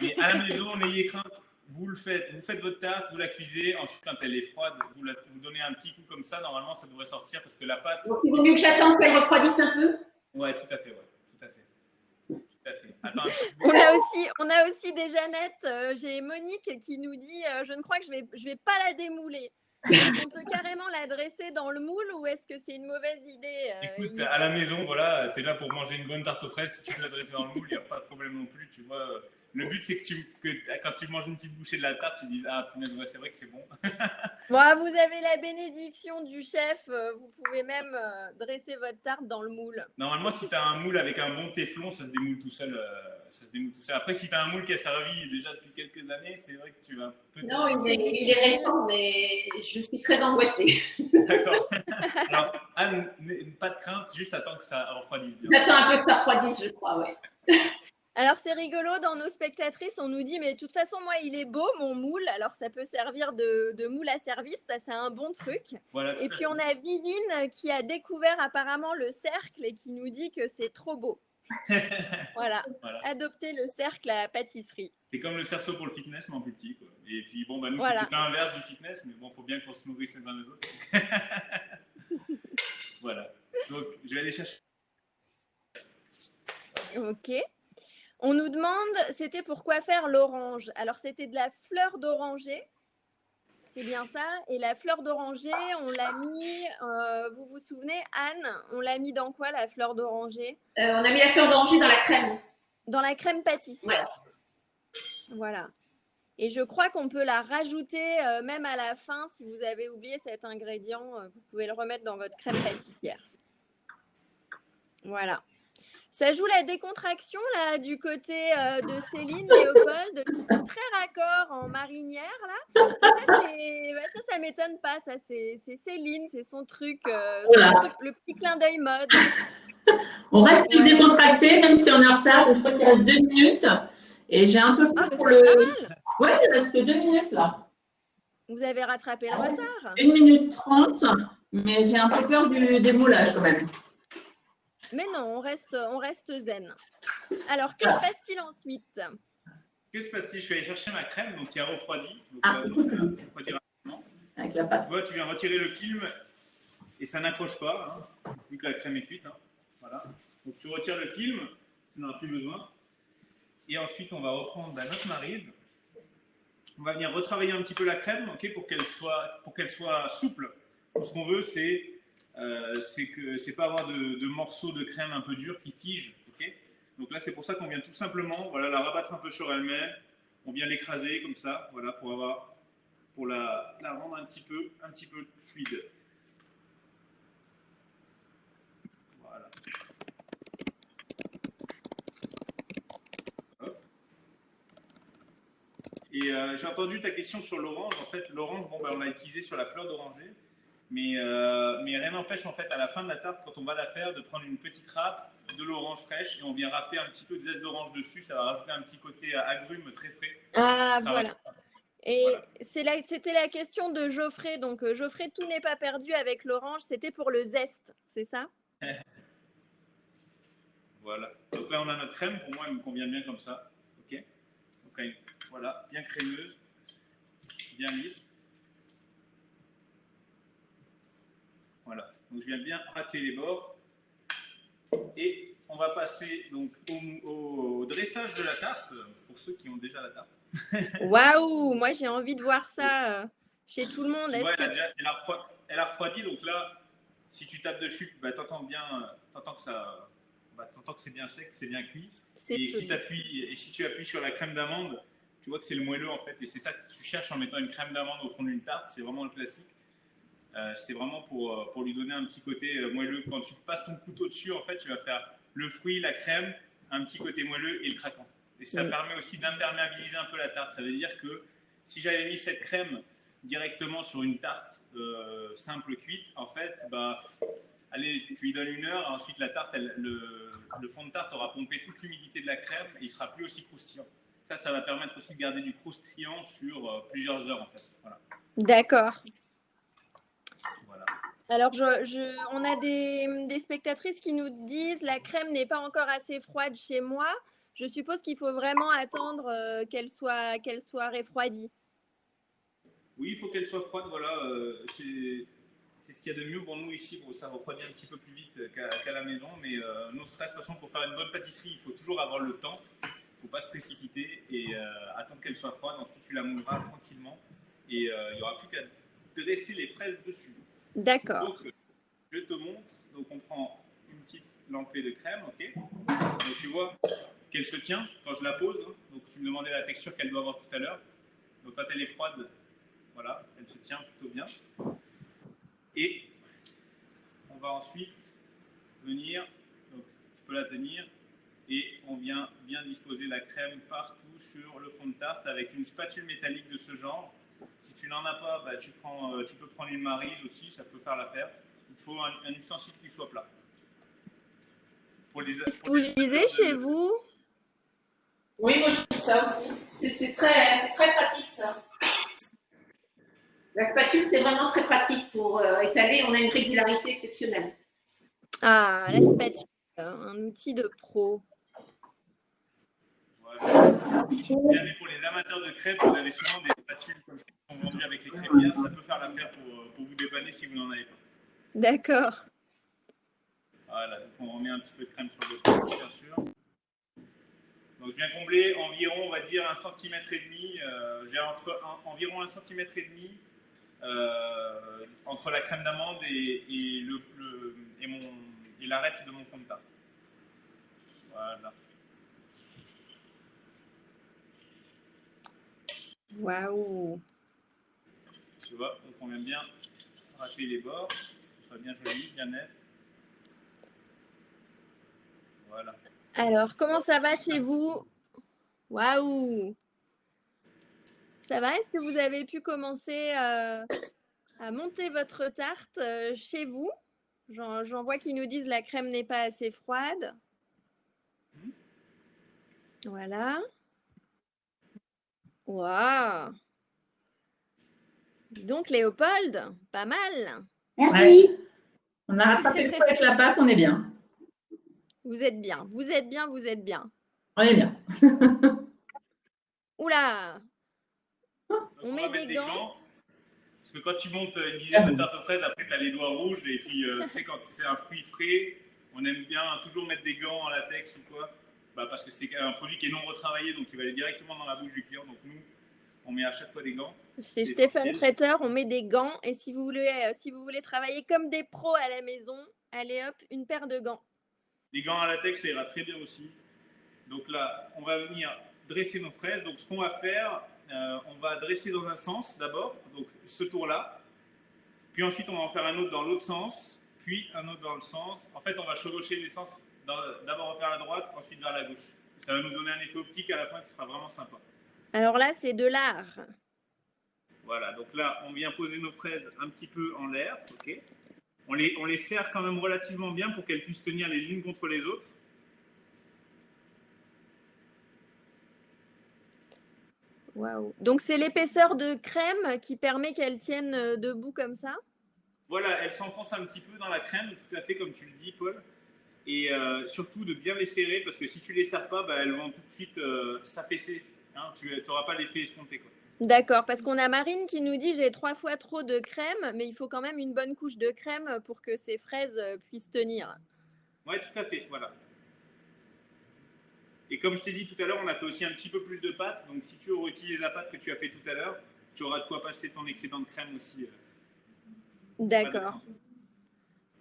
Mais à la maison, n'ayez crainte. Vous faites votre tarte, vous la cuisez. Ensuite, quand elle est froide, vous donnez un petit coup comme ça. Normalement, ça devrait sortir parce que la pâte. Donc, il vaut mieux que j'attende qu'elle refroidisse un peu. Ouais, tout à fait. Attends, on a aussi des Jeannettes. J'ai Monique qui nous dit je ne crois que je vais pas la démouler. Est-ce qu'on peut carrément la dresser dans le moule ou est-ce que c'est une mauvaise idée? Écoute, à la maison, voilà, tu es là pour manger une bonne tarte aux fraises. Si tu peux la dresser dans le moule, il n'y a pas de problème non plus. Tu vois. Le but, c'est que quand tu manges une petite bouchée de la tarte, tu dises ah, punaise, ouais, c'est vrai que c'est bon. Bon, vous avez la bénédiction du chef. Vous pouvez même dresser votre tarte dans le moule. Normalement, si tu as un moule avec un bon téflon, ça se démoule tout seul. Après, si tu as un moule qui a servi déjà depuis quelques années, c'est vrai que tu vas peut-être. Non, il est récent, mais je suis très angoissée. D'accord. Alors, Anne, pas de crainte, juste attends que ça refroidisse bien. J'attends un peu que ça refroidisse, je crois, ouais. Alors, c'est rigolo, dans nos spectatrices, on nous dit, mais de toute façon, moi, il est beau, mon moule. Alors, ça peut servir de moule à service, ça, c'est un bon truc. Voilà, et puis, on a Vivine qui a découvert apparemment le cercle et qui nous dit que c'est trop beau. Voilà. Adopter le cercle à la pâtisserie. C'est comme le cerceau pour le fitness, mais en plus petit, quoi. Et puis, bon, nous, voilà. c'est tout l'inverse du fitness, mais bon, il faut bien qu'on se nourrisse les uns les autres. Voilà. Donc, je vais aller chercher. Ok. On nous demande, c'était pour quoi faire l'orange? Alors, c'était de la fleur d'oranger. C'est bien ça. Et la fleur d'oranger, on l'a mis, vous vous souvenez, Anne, on l'a mis dans quoi, la fleur d'oranger? On a mis la fleur d'oranger dans la crème. Dans la crème pâtissière. Ouais. Voilà. Et je crois qu'on peut la rajouter même à la fin. Si vous avez oublié cet ingrédient, vous pouvez le remettre dans votre crème pâtissière. Voilà. Ça joue la décontraction là du côté de Céline, Léopold, qui sont très raccords en marinière là. Ça m'étonne pas. Ça c'est Céline, c'est son truc, le petit clin d'œil mode. On reste décontracté, même si on est en retard. Je crois qu'il reste 2 minutes et j'ai un peu peur pour le. Pas mal. Ouais, il reste 2 minutes là. Vous avez rattrapé le retard. 1 minute 30, mais j'ai un peu peur du démoulage quand même. Mais non, on reste zen. Alors, que se passe-t-il ensuite? Que se passe-t-il? Je suis allé chercher ma crème, donc qui a refroidi. Donc, refroidi rapidement. Avec la pâte. Tu vois, tu viens retirer le film et ça n'accroche pas, hein, vu que la crème est cuite. Hein. Voilà. Donc, tu retires le film, tu n'en as plus besoin. Et ensuite, on va reprendre notre maryse. On va venir retravailler un petit peu la crème, okay, pour qu'elle soit souple. Donc, ce qu'on veut, c'est pas avoir de morceaux de crème un peu durs qui figent. Okay. Donc là, c'est pour ça qu'on vient tout simplement la rabattre un peu sur elle-même. On vient l'écraser comme ça, voilà, pour la rendre un petit peu fluide. Voilà. Et j'ai entendu ta question sur l'orange. En fait, l'orange, bon, on l'a utilisé sur la fleur d'oranger. Mais rien n'empêche, en fait, à la fin de la tarte, quand on va la faire, de prendre une petite râpe, de l'orange fraîche, et on vient râper un petit peu de zeste d'orange dessus. Ça va rajouter un petit côté agrume très frais. Ah, voilà. Et voilà. c'était la question de Geoffrey. Donc, Geoffrey, tout n'est pas perdu avec l'orange. C'était pour le zeste, c'est ça? Voilà. Donc là, on a notre crème. Pour moi, elle me convient bien comme ça. Ok. Donc, voilà, bien crémeuse, bien lisse. Voilà. Donc, je viens bien râter les bords. Et on va passer donc au dressage de la tarte, pour ceux qui ont déjà la tarte. Waouh, moi j'ai envie de voir ça chez tout le monde. Tu vois, elle a refroidi, donc là, si tu tapes dessus, t'entends que c'est bien sec, c'est bien cuit. Et si tu appuies sur la crème d'amande, tu vois que c'est le moelleux en fait. Et c'est ça que tu cherches en mettant une crème d'amande au fond d'une tarte, c'est vraiment le classique. C'est vraiment pour lui donner un petit côté moelleux. Quand tu passes ton couteau dessus, en fait, tu vas faire le fruit, la crème, un petit côté moelleux et le craquant. Et ça permet aussi d'imperméabiliser un peu la tarte. Ça veut dire que si j'avais mis cette crème directement sur une tarte simple cuite, en fait, allez, tu lui donnes 1 heure, ensuite la tarte, le fond de tarte aura pompé toute l'humidité de la crème et il sera plus aussi croustillant. Ça va permettre aussi de garder du croustillant sur plusieurs heures en fait. Voilà. D'accord. Voilà. Alors, on a des spectatrices qui nous disent la crème n'est pas encore assez froide chez moi. Je suppose qu'il faut vraiment attendre qu'elle soit refroidie. Oui, il faut qu'elle soit froide, voilà. C'est ce qu'il y a de mieux pour nous ici. Bon, ça refroidit un petit peu plus vite qu'à la maison, mais nos stress, de toute façon, pour faire une bonne pâtisserie, il faut toujours avoir le temps. Il ne faut pas se précipiter et attendre qu'elle soit froide. Ensuite, tu la mouilleras tranquillement et il n'y aura plus qu'à dresser les fraises dessus. D'accord. Donc, je te montre. Donc, on prend une petite lamplée de crème, ok. Donc, tu vois qu'elle se tient quand je la pose. Donc, tu me demandais la texture qu'elle doit avoir tout à l'heure. Donc, quand elle est froide, voilà, elle se tient plutôt bien. Et on va ensuite venir, donc je peux la tenir, et on vient bien disposer la crème partout sur le fond de tarte avec une spatule métallique de ce genre. Si tu n'en as pas, tu peux prendre une maryse aussi, ça peut faire l'affaire. Il faut un ustensile qui soit plat. Vous l'utilisez chez vous? Oui, moi je trouve ça aussi. C'est très pratique ça. La spatule, c'est vraiment très pratique pour étaler. On a une régularité exceptionnelle. Ah, la spatule, un outil de pro. Voilà. Et pour les amateurs de crêpes, vous avez souvent des spatules comme ça qui sont vendues avec les crêpières. Ça peut faire l'affaire pour vous dépanner si vous n'en avez pas. D'accord. Voilà, donc on remet un petit peu de crème sur le dessus, bien sûr. Donc je viens combler environ, on va dire, 1,5 cm. J'ai environ 1,5 cm entre la crème d'amande et l'arête de mon fond de tarte. Voilà. Waouh. Tu vois, donc on vient bien racher les bords, que ce soit bien joli, bien net. Voilà. Alors, comment ça va chez vous? Waouh. Ça va? Est-ce que vous avez pu commencer à monter votre tarte chez vous? J'en vois qui nous disent la crème n'est pas assez froide. Voilà. Waouh. Donc, Léopold, pas mal. Merci. Ouais. On a rattrapé le coup avec la pâte, on est bien. Vous êtes bien, vous êtes bien, vous êtes bien. On est bien. Oula. On met des gants. Parce que quand tu montes une dizaine de tartes aux fraises, après tu as les doigts rouges. Et puis, tu sais, quand c'est un fruit frais, on aime bien toujours mettre des gants en latex ou quoi. parce que c'est un produit qui est non retravaillé, donc il va aller directement dans la bouche du client. Donc nous, on met à chaque fois des gants. Chez Stéphane Traiteur, on met des gants et si vous voulez travailler comme des pros à la maison, allez hop, une paire de gants. Les gants à latex, ça ira très bien aussi. Donc là, on va venir dresser nos fraises. Donc ce qu'on va faire, on va dresser dans un sens d'abord, donc ce tour-là. Puis ensuite, on va en faire un autre dans l'autre sens, puis un autre dans le sens. En fait, on va chevaucher les sens, d'abord vers la droite, ensuite vers la gauche. Ça va nous donner un effet optique à la fin qui sera vraiment sympa. Alors là, c'est de l'art. Voilà, donc là, on vient poser nos fraises un petit peu en l'air. Okay. On les serre quand même relativement bien pour qu'elles puissent tenir les unes contre les autres. Waouh. Donc, c'est l'épaisseur de crème qui permet qu'elles tiennent debout comme ça? Voilà, elles s'enfoncent un petit peu dans la crème, tout à fait comme tu le dis, Paul. Et surtout de bien les serrer, parce que si tu ne les serres pas, elles vont tout de suite s'affaisser. Hein, tu n'auras pas l'effet escompté, quoi. D'accord, parce qu'on a Marine qui nous dit j'ai 3 fois trop de crème, mais il faut quand même une bonne couche de crème pour que ces fraises puissent tenir. Oui, tout à fait, voilà. Et comme je t'ai dit tout à l'heure, on a fait aussi un petit peu plus de pâte. Donc si tu réutilises la pâte que tu as fait tout à l'heure, tu auras de quoi passer ton excédent de crème aussi. D'accord.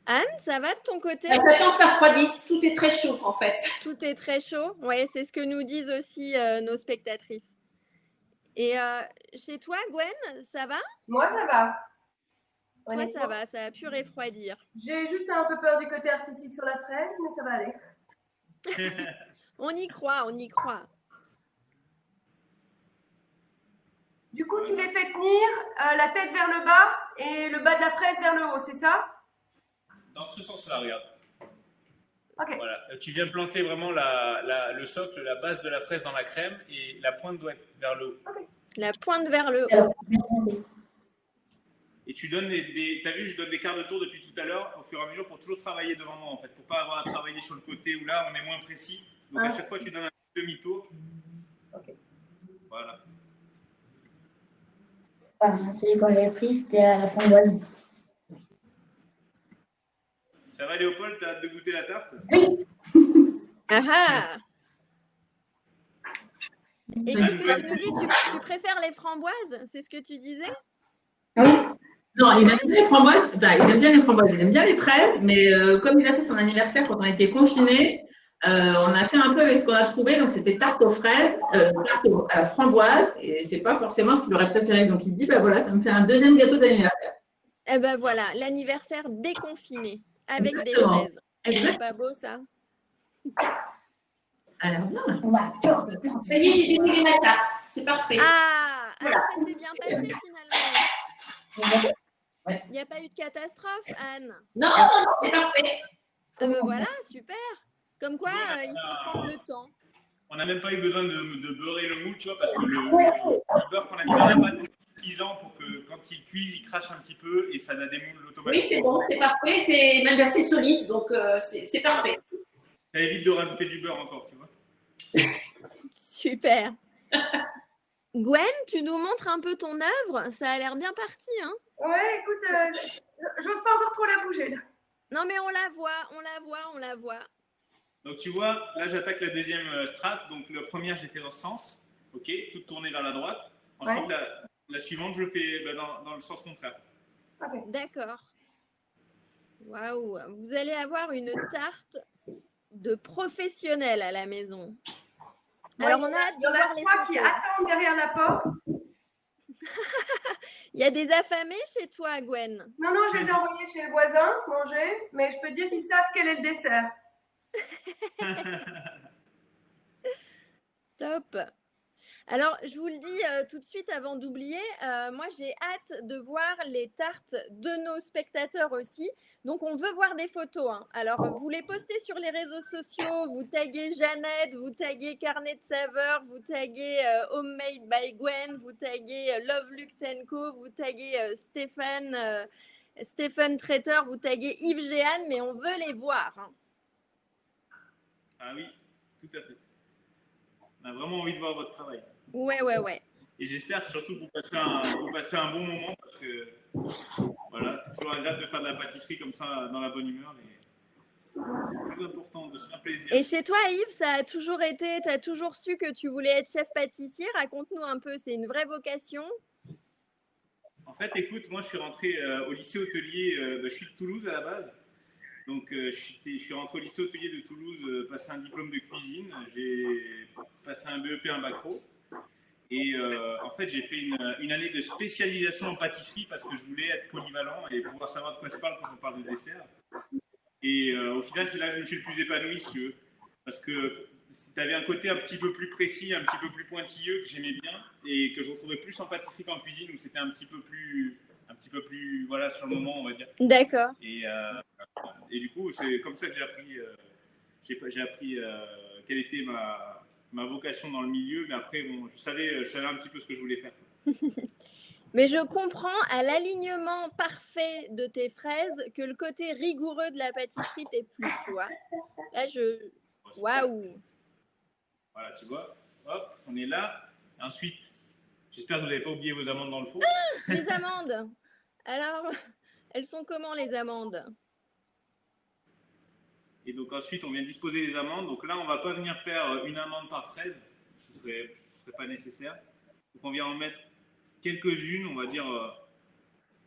Anne, ça va de ton côté? Maintenant, ça refroidisse. Tout est très chaud, en fait. Tout est très chaud. Oui, c'est ce que nous disent aussi nos spectatrices. Et chez toi, Gwen, ça va? Moi, ça va. Toi, ça va, ça a pu refroidir. J'ai juste un peu peur du côté artistique sur la fraise, mais ça va aller. On y croit, on y croit. Du coup, tu les fais tenir la tête vers le bas et le bas de la fraise vers le haut, c'est ça? Dans ce sens-là, regarde. Ok. Voilà. Tu viens planter vraiment le socle, la base de la fraise dans la crème et la pointe doit être vers le haut. Okay. La pointe vers le haut. Et tu donnes t'as vu, je donne des quarts de tour depuis tout à l'heure, au fur et à mesure, pour toujours travailler devant moi, en fait, pour pas avoir à travailler sur le côté où là, on est moins précis. Donc à chaque fois, tu donnes un demi-tour. Ok. Voilà. Voilà, celui qu'on avait pris, c'était à la framboise. Ça va, Léopold, t'as hâte de goûter la tarte? Oui. Ah ah. Et qu'est-ce que tu nous dis? Tu préfères les framboises? C'est ce que tu disais? Oui. Non, il aime bien les framboises. Enfin, il aime bien les framboises, il aime bien les fraises, mais comme il a fait son anniversaire quand on était confinés, on a fait un peu avec ce qu'on a trouvé. Donc, c'était tarte aux fraises, tarte aux framboises, et c'est pas forcément ce qu'il aurait préféré. Donc, il dit, bah voilà, ça me fait un deuxième gâteau d'anniversaire. Eh ben voilà, l'anniversaire déconfiné avec Exactement. des fraises. C'est pas beau ça? Ça a l'air bien. Ça y est, j'ai démoulé ma tarte. C'est parfait. Ah, Voilà. alors ça s'est bien passé finalement. Il n'y a pas eu de catastrophe, Anne? Non, non, non, c'est parfait. Ben voilà, super. Comme quoi, il faut prendre le temps. On n'a même pas eu besoin de beurrer le moule, tu vois, parce que le beurre qu'on a mis dans la pâte est suffisant pour que quand il cuise, il crache un petit peu et ça la démoule automatiquement. Oui, c'est bon, c'est parfait. C'est même assez solide, donc c'est parfait. Ça évite de rajouter du beurre encore, tu vois. Super. Gwen, tu nous montres un peu ton œuvre? Ça a l'air bien parti, hein? Ouais, écoute, j'ose pas encore trop la bouger, là. Non, mais on la voit, on la voit, on la voit. Donc tu vois, là j'attaque la deuxième strate. Donc la première, j'ai fait dans ce sens, ok, toute tournée vers la droite. Ensuite, la suivante, je le fais dans le sens contraire. Okay. D'accord. Waouh, vous allez avoir une tarte de professionnel à la maison. Alors, on a hâte de voir les photos. Qui attendent derrière la porte. Il y a des affamés chez toi, Gwen? Non, non, je les ai envoyés chez le voisin manger, mais je peux te dire qu'ils savent quel est le dessert. Top. Alors, je vous le dis tout de suite avant d'oublier, moi j'ai hâte de voir les tartes de nos spectateurs aussi. Donc, on veut voir des photos. Hein. Alors, vous les postez sur les réseaux sociaux, vous taguez Jeannette, vous taguez Carnet de Saveurs, vous taguez Homemade by Gwen, vous taguez Love Luxe & Co, vous taguez Stéphane Traiteur, vous taguez Yves Géane, mais on veut les voir. Hein. Ah oui, tout à fait. On a vraiment envie de voir votre travail. Ouais. Et j'espère surtout que vous passez un bon moment parce que voilà, c'est toujours agréable de faire de la pâtisserie comme ça dans la bonne humeur. C'est le plus important, de se faire plaisir. Et chez toi, Yves, ça a toujours été, tu as toujours su que tu voulais être chef pâtissier. Raconte-nous un peu, c'est une vraie vocation? En fait, écoute, moi, je suis rentré au lycée hôtelier, je suis de Toulouse à la base. Donc, je suis rentré au lycée hôtelier de Toulouse, passé un diplôme de cuisine. J'ai passé un BEP, un bac pro. Et en fait, j'ai fait une année de spécialisation en pâtisserie parce que je voulais être polyvalent et pouvoir savoir de quoi je parle quand on parle de dessert. Et au final, c'est là que je me suis le plus épanoui, si tu veux. Parce que tu avais un côté un petit peu plus précis, un petit peu plus pointilleux que j'aimais bien et que je retrouvais plus en pâtisserie qu'en cuisine où c'était un petit peu plus, voilà, sur le moment, on va dire. D'accord. Et du coup, c'est comme ça que j'ai appris quelle était ma vocation dans le milieu. Mais après, bon, je savais un petit peu ce que je voulais faire. Mais je comprends à l'alignement parfait de tes fraises que le côté rigoureux de la pâtisserie t'est plus, tu vois. Là, waouh. Voilà, tu vois. Hop, on est là. Ensuite, j'espère que vous n'avez pas oublié vos amandes dans le four. Les amandes. Alors, elles sont comment les amandes? Et donc ensuite, on vient disposer les amandes. Donc là, on ne va pas venir faire une amande par fraise. Ce serait pas nécessaire. Donc on vient en mettre quelques-unes, on va dire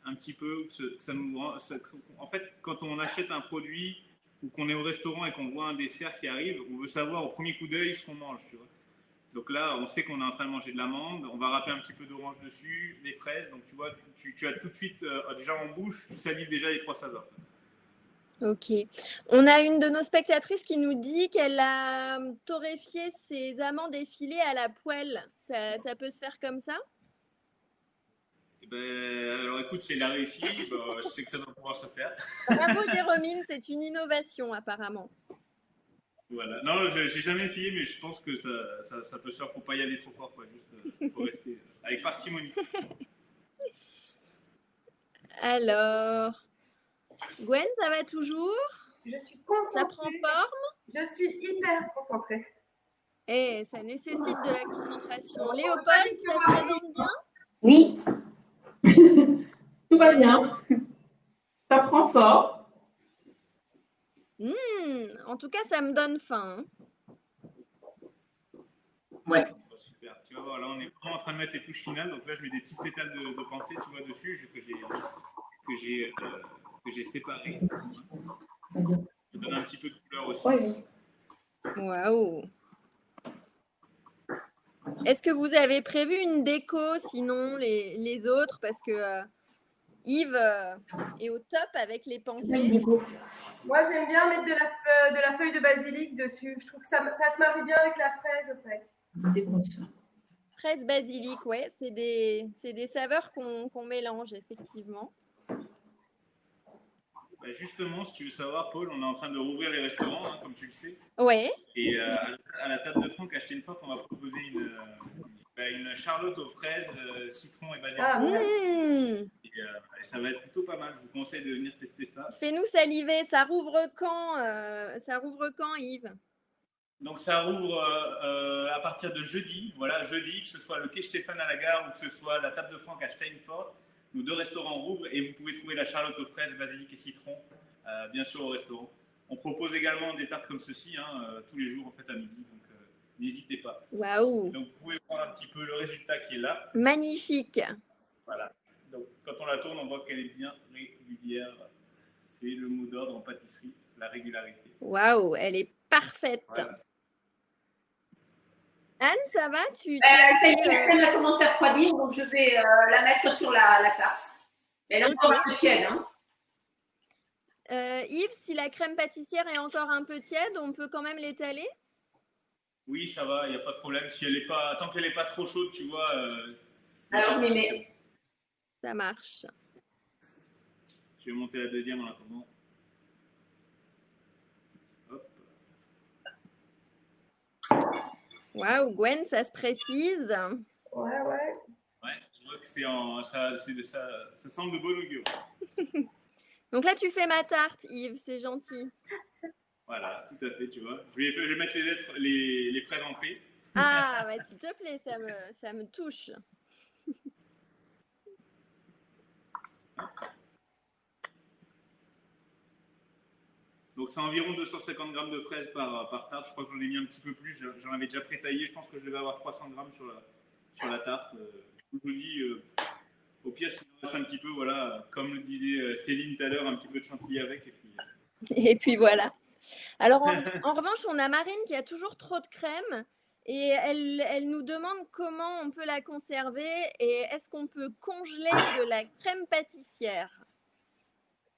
un petit peu. En fait, quand on achète un produit ou qu'on est au restaurant et qu'on voit un dessert qui arrive, on veut savoir au premier coup d'œil ce qu'on mange, tu vois. Donc là, on sait qu'on est en train de manger de l'amande. On va râper un petit peu d'orange dessus, les fraises. Donc tu vois, tu as tout de suite, déjà en bouche, tu salives déjà les trois saveurs. Ok. On a une de nos spectatrices qui nous dit qu'elle a torréfié ses amandes effilées à la poêle. Ça peut se faire comme ça? Alors écoute, si elle a réussi, je sais que ça doit pouvoir se faire. Bravo Jérôme, c'est une innovation apparemment. Voilà. Non, j'ai jamais essayé, mais je pense que ça peut se faire. Faut pas y aller trop fort, quoi. Juste, faut rester avec parcimonie. Alors, Gwen, ça va toujours? Je suis concentrée. Ça prend forme? Je suis hyper concentrée. Et ça nécessite de la concentration. Léopold, ça se présente bien? Oui. Tout va bien. Ça prend fort. En tout cas, ça me donne faim. Ouais. Super. Tu vas voir, là, on est vraiment en train de mettre les touches finales. Donc là, je mets des petites pétales de pensée, tu vois, dessus, que j'ai séparées. Ça donne un petit peu de couleur aussi. Ouais, je sais. Waouh! Est-ce que vous avez prévu une déco, sinon les autres? Parce que Yves est au top avec les pensées. Moi, j'aime bien mettre de la feuille de basilic dessus. Je trouve que ça se marie bien avec la fraise, en fait. Fraise basilic, ouais, c'est des saveurs qu'on mélange, effectivement. Justement, si tu veux savoir, Paul, on est en train de rouvrir les restaurants, hein, comme tu le sais. Ouais. Et à la table de Franck, acheter une forte, on va proposer une charlotte aux fraises, citron et basilic. Ah, Et ça va être plutôt pas mal. Je vous conseille de venir tester ça. Fais-nous saliver. Ça rouvre quand, Yves? Donc ça rouvre à partir de jeudi. Voilà, jeudi, que ce soit le quai Stéphane à la gare ou que ce soit la table de Franck à Steinfort, nos deux restaurants rouvrent et vous pouvez trouver la charlotte aux fraises, basilic et citron, bien sûr au restaurant. On propose également des tartes comme ceci tous les jours en fait à midi, donc n'hésitez pas. Waouh! Donc vous pouvez voir un petit peu le résultat qui est là. Magnifique. Voilà. Donc quand on la tourne, on voit qu'elle est bien régulière. C'est le mot d'ordre en pâtisserie, la régularité. Waouh, elle est parfaite. Voilà. Anne, ça va? Ça y est, la crème a commencé à refroidir, donc je vais la mettre sur la tarte. Elle est encore un peu tiède. Hein. Yves, si la crème pâtissière est encore un peu tiède, on peut quand même l'étaler? Oui, ça va, il n'y a pas de problème. Si elle est pas, tant qu'elle n'est pas trop chaude, tu vois. Alors, je mets. Ça marche. Je vais monter la deuxième en attendant. Hop. Waouh, Gwen, ça se précise. Ouais. Ouais, je vois que ça semble de bon augure. Donc là, tu fais ma tarte, Yves, c'est gentil. Voilà, tout à fait, tu vois. Je vais mettre les fraises en paix. Ah, ouais, s'il te plaît, ça me touche. Donc Donc, c'est environ 250 grammes de fraises par tarte. Je crois que j'en ai mis un petit peu plus. J'en avais déjà pré-taillé. Je pense que je devais avoir 300 grammes sur la tarte. Je vous dis, au pire, s'il en reste un petit peu, voilà, comme le disait Céline tout à l'heure, un petit peu de chantilly avec. Et puis voilà. Alors, en revanche, on a Marine qui a toujours trop de crème et elle nous demande comment on peut la conserver et est-ce qu'on peut congeler de la crème pâtissière?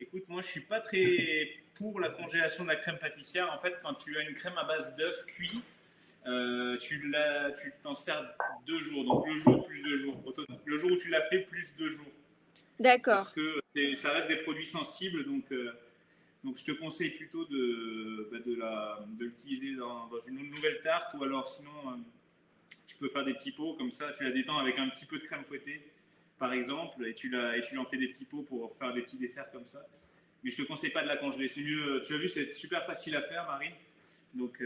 Écoute, moi, je suis pas très pour la congélation de la crème pâtissière. En fait, quand tu as une crème à base d'œufs cuits, tu t'en sers 2 jours. Donc, le jour plus 2 jours. Le jour où tu l'as fait, plus 2 jours. D'accord. Parce que ça reste des produits sensibles. Donc, je te conseille plutôt de l'utiliser dans une nouvelle tarte. Ou alors, sinon, tu peux faire des petits pots. Comme ça, tu la détends avec un petit peu de crème fouettée, par exemple. Et tu en fais des petits pots pour faire des petits desserts comme ça. Mais je ne te conseille pas de la congeler. C'est mieux. Tu as vu, c'est super facile à faire, Marine. Donc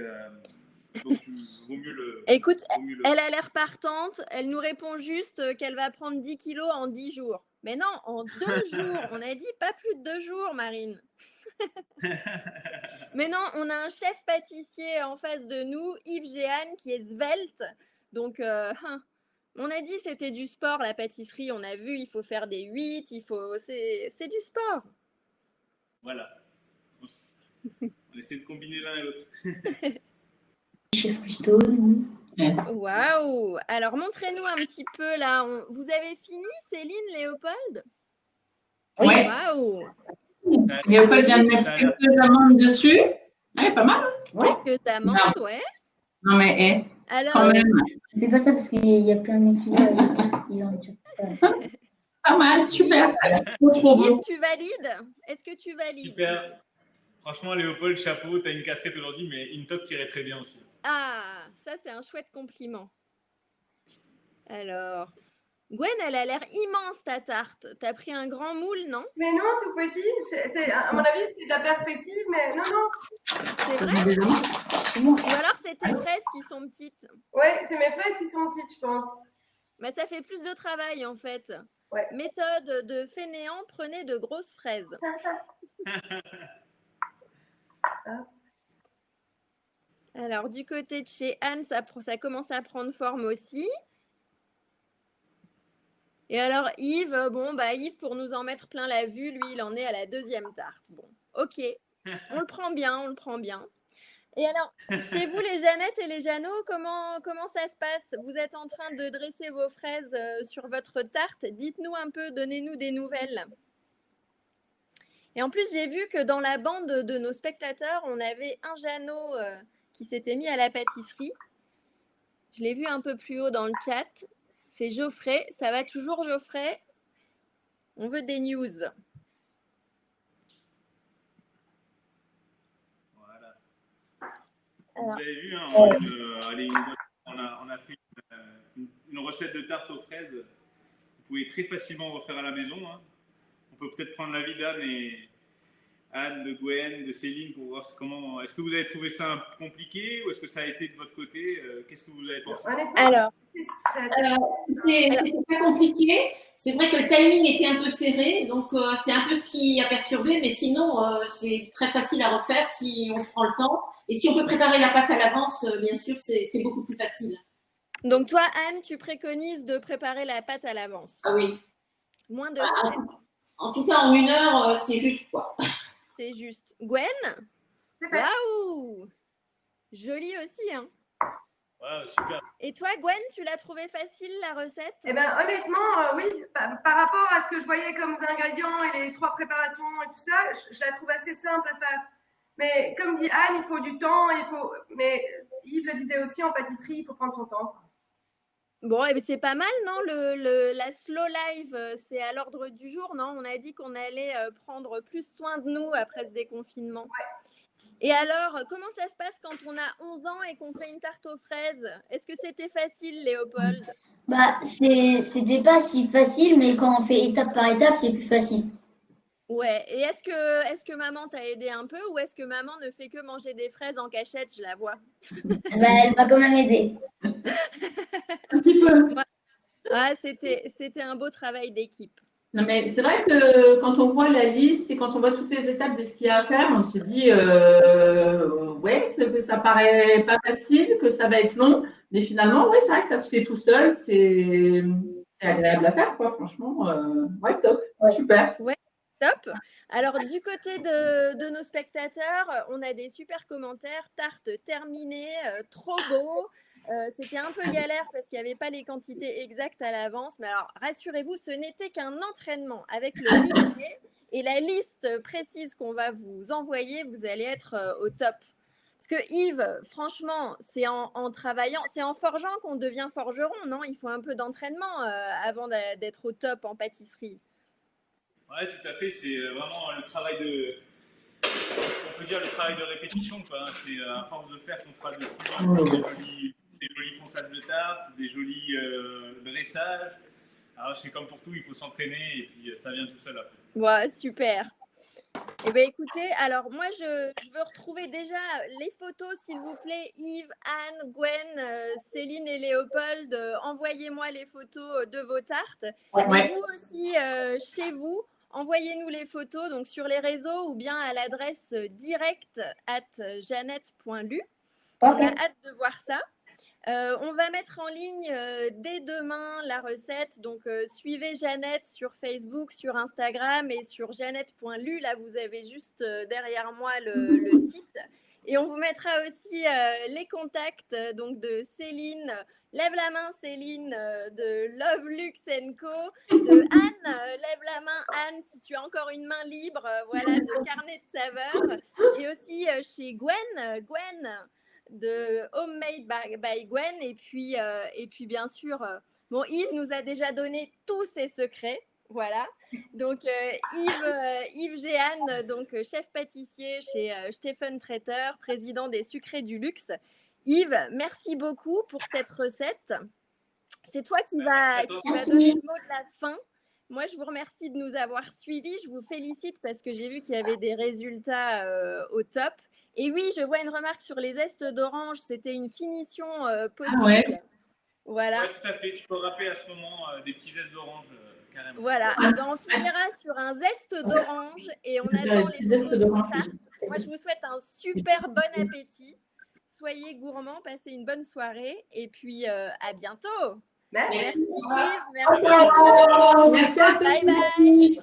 vaut mieux le. Écoute, elle a l'air partante. Elle nous répond juste qu'elle va prendre 10 kilos en 10 jours. Mais non, en 2 jours. On a dit pas plus de 2 jours, Marine. Mais non, on a un chef pâtissier en face de nous, Yves Géane, qui est svelte. Donc, on a dit c'était du sport, la pâtisserie. On a vu, il faut faire des 8, c'est du sport. Voilà. On essaie de combiner l'un et l'autre. Chez Freestone. Waouh! Alors, montrez-nous un petit peu là. Vous avez fini, Céline, Léopold? Oui. Waouh! Léopold vient de mettre quelques amandes dessus. Elle est pas mal. Quelques amandes, ouais. Non, mais alors, quand même. C'est pas ça parce qu'il y a plein d'équipes. Ils ont déjà fait ça. Pas mal, super. Trop Yves, beau. tu valides? Est-ce que tu valides? Super. Franchement, Léopold, chapeau, tu as une casquette aujourd'hui, mais une top tirait très bien aussi. Ah, ça, c'est un chouette compliment. Alors, Gwen, elle a l'air immense, ta tarte. T'as pris un grand moule, non? Mais non, tout petit. À mon avis, c'est de la perspective, mais non, non. C'est vrai? Ou alors, c'est tes fraises qui sont petites? Ouais, c'est mes fraises qui sont petites, je pense. Mais ça fait plus de travail, en fait. Ouais. Méthode de fainéant, prenez de grosses fraises. Alors, du côté de chez Anne, ça commence à prendre forme aussi. Et alors, Yves, Yves, pour nous en mettre plein la vue, lui, il en est à la 2e tarte. Bon, ok, on le prend bien, on le prend bien. Et alors, chez vous, les Jeannettes et les Jeannots, comment ça se passe? Vous êtes en train de dresser vos fraises sur votre tarte. Dites-nous un peu, donnez-nous des nouvelles. Et en plus, j'ai vu que dans la bande de nos spectateurs, on avait un Jeannot qui s'était mis à la pâtisserie. Je l'ai vu un peu plus haut dans le chat. C'est Geoffrey. Ça va toujours, Geoffrey? On veut des news. Voilà. Alors, vous avez vu, hein, on a fait une recette de tarte aux fraises. Vous pouvez très facilement refaire à la maison. Hein. On peut peut-être prendre l'avis d'Anne, de Gwen, de Céline pour voir comment. Est-ce que vous avez trouvé ça un peu compliqué ou est-ce que ça a été de votre côté? Qu'est-ce que vous avez pensé? Alors, c'était pas compliqué. C'est vrai que le timing était un peu serré, donc c'est un peu ce qui a perturbé, mais sinon c'est très facile à refaire si on prend le temps. Et si on peut préparer la pâte à l'avance, bien sûr, c'est beaucoup plus facile. Donc toi, Anne, tu préconises de préparer la pâte à l'avance? Ah oui. Moins de stress. En tout cas, en 1 heure, c'est juste quoi. C'est juste. Gwen? Waouh! Joli aussi, hein? Ouais, super. Et toi, Gwen, tu l'as trouvé facile, la recette? Eh bien, honnêtement, oui. Par rapport à ce que je voyais comme ingrédients et les 3 préparations et tout ça, je la trouve assez simple à faire. Mais comme dit Anne, il faut du temps. Mais Yves le disait aussi, en pâtisserie, il faut prendre son temps. Bon, et c'est pas mal, non? La slow live, c'est à l'ordre du jour, non? On a dit qu'on allait prendre plus soin de nous après ce déconfinement. Ouais. Et alors, comment ça se passe quand on a 11 ans et qu'on fait une tarte aux fraises? Est-ce que c'était facile, Léopold? C'était pas si facile, mais quand on fait étape par étape, c'est plus facile. Ouais, et est-ce que maman t'a aidé un peu ou est-ce que maman ne fait que manger des fraises en cachette? Je la vois. Elle m'a quand même aidé. Un petit peu. Ah, c'était un beau travail d'équipe. Non, mais c'est vrai que quand on voit la liste et quand on voit toutes les étapes de ce qu'il y a à faire, on se dit, ouais, que ça paraît pas facile, que ça va être long, mais finalement, ouais, c'est vrai que ça se fait tout seul, c'est agréable à faire, quoi, franchement. Ouais, top, Ouais. super. Ouais, top. Alors, du côté de nos spectateurs, on a des super commentaires. Tarte terminée, trop beau. C'était un peu galère parce qu'il n'y avait pas les quantités exactes à l'avance. Mais alors, rassurez-vous, ce n'était qu'un entraînement. Avec le replay et la liste précise qu'on va vous envoyer, vous allez être au top. Parce que Yves, franchement, c'est en travaillant, c'est en forgeant qu'on devient forgeron, non? Il faut un peu d'entraînement avant d'être au top en pâtisserie. Ouais, tout à fait. C'est vraiment le travail on peut dire le travail de répétition, quoi. C'est à force de faire qu'on fera de plus en plus des jolis fonçages de tarte, des jolis dressages. Alors, c'est comme pour tout, il faut s'entraîner et puis ça vient tout seul après. Ouais, super. Eh bien, écoutez, alors moi, je veux retrouver déjà les photos, s'il vous plaît. Yves, Anne, Gwen, Céline et Léopold, envoyez-moi les photos de vos tartes. Mais Ouais. vous aussi, chez vous, envoyez-nous les photos donc sur les réseaux ou bien à l'adresse direct@jeannette.lu. On a hâte de voir ça. On va mettre en ligne dès demain la recette. Donc, suivez Jeannette sur Facebook, sur Instagram et sur jeannette.lu. Là, vous avez juste derrière moi le site. Et on vous mettra aussi les contacts donc de Céline. Lève la main, Céline, de Love Luxe Co. De Anne. Lève la main, Anne, si tu as encore une main libre. Voilà, de Carnet de Saveurs. Et aussi chez Gwen. Gwen de Homemade by Gwen. Et puis bien sûr, bon, Yves nous a déjà donné tous ses secrets. Voilà. Donc, Yves Géane, donc chef pâtissier chez Stephen Traiteur, président des Sucrés du Luxe. Yves, merci beaucoup pour cette recette. C'est toi qui va donner le mot de la fin. Moi, je vous remercie de nous avoir suivis. Je vous félicite parce que j'ai vu qu'il y avait des résultats au top. Et oui, je vois une remarque sur les zestes d'orange. C'était une finition possible. Ah ouais. Voilà. Ouais, tout à fait. Tu peux râper à ce moment des petits zestes d'orange, carrément. Voilà. Et ben, on finira sur un zeste d'orange et on attend les photos de vos tartes. Moi, je vous souhaite un super bon appétit. Soyez gourmands, passez une bonne soirée et puis à bientôt. Merci Yves, merci. Merci à tous. Bye bye.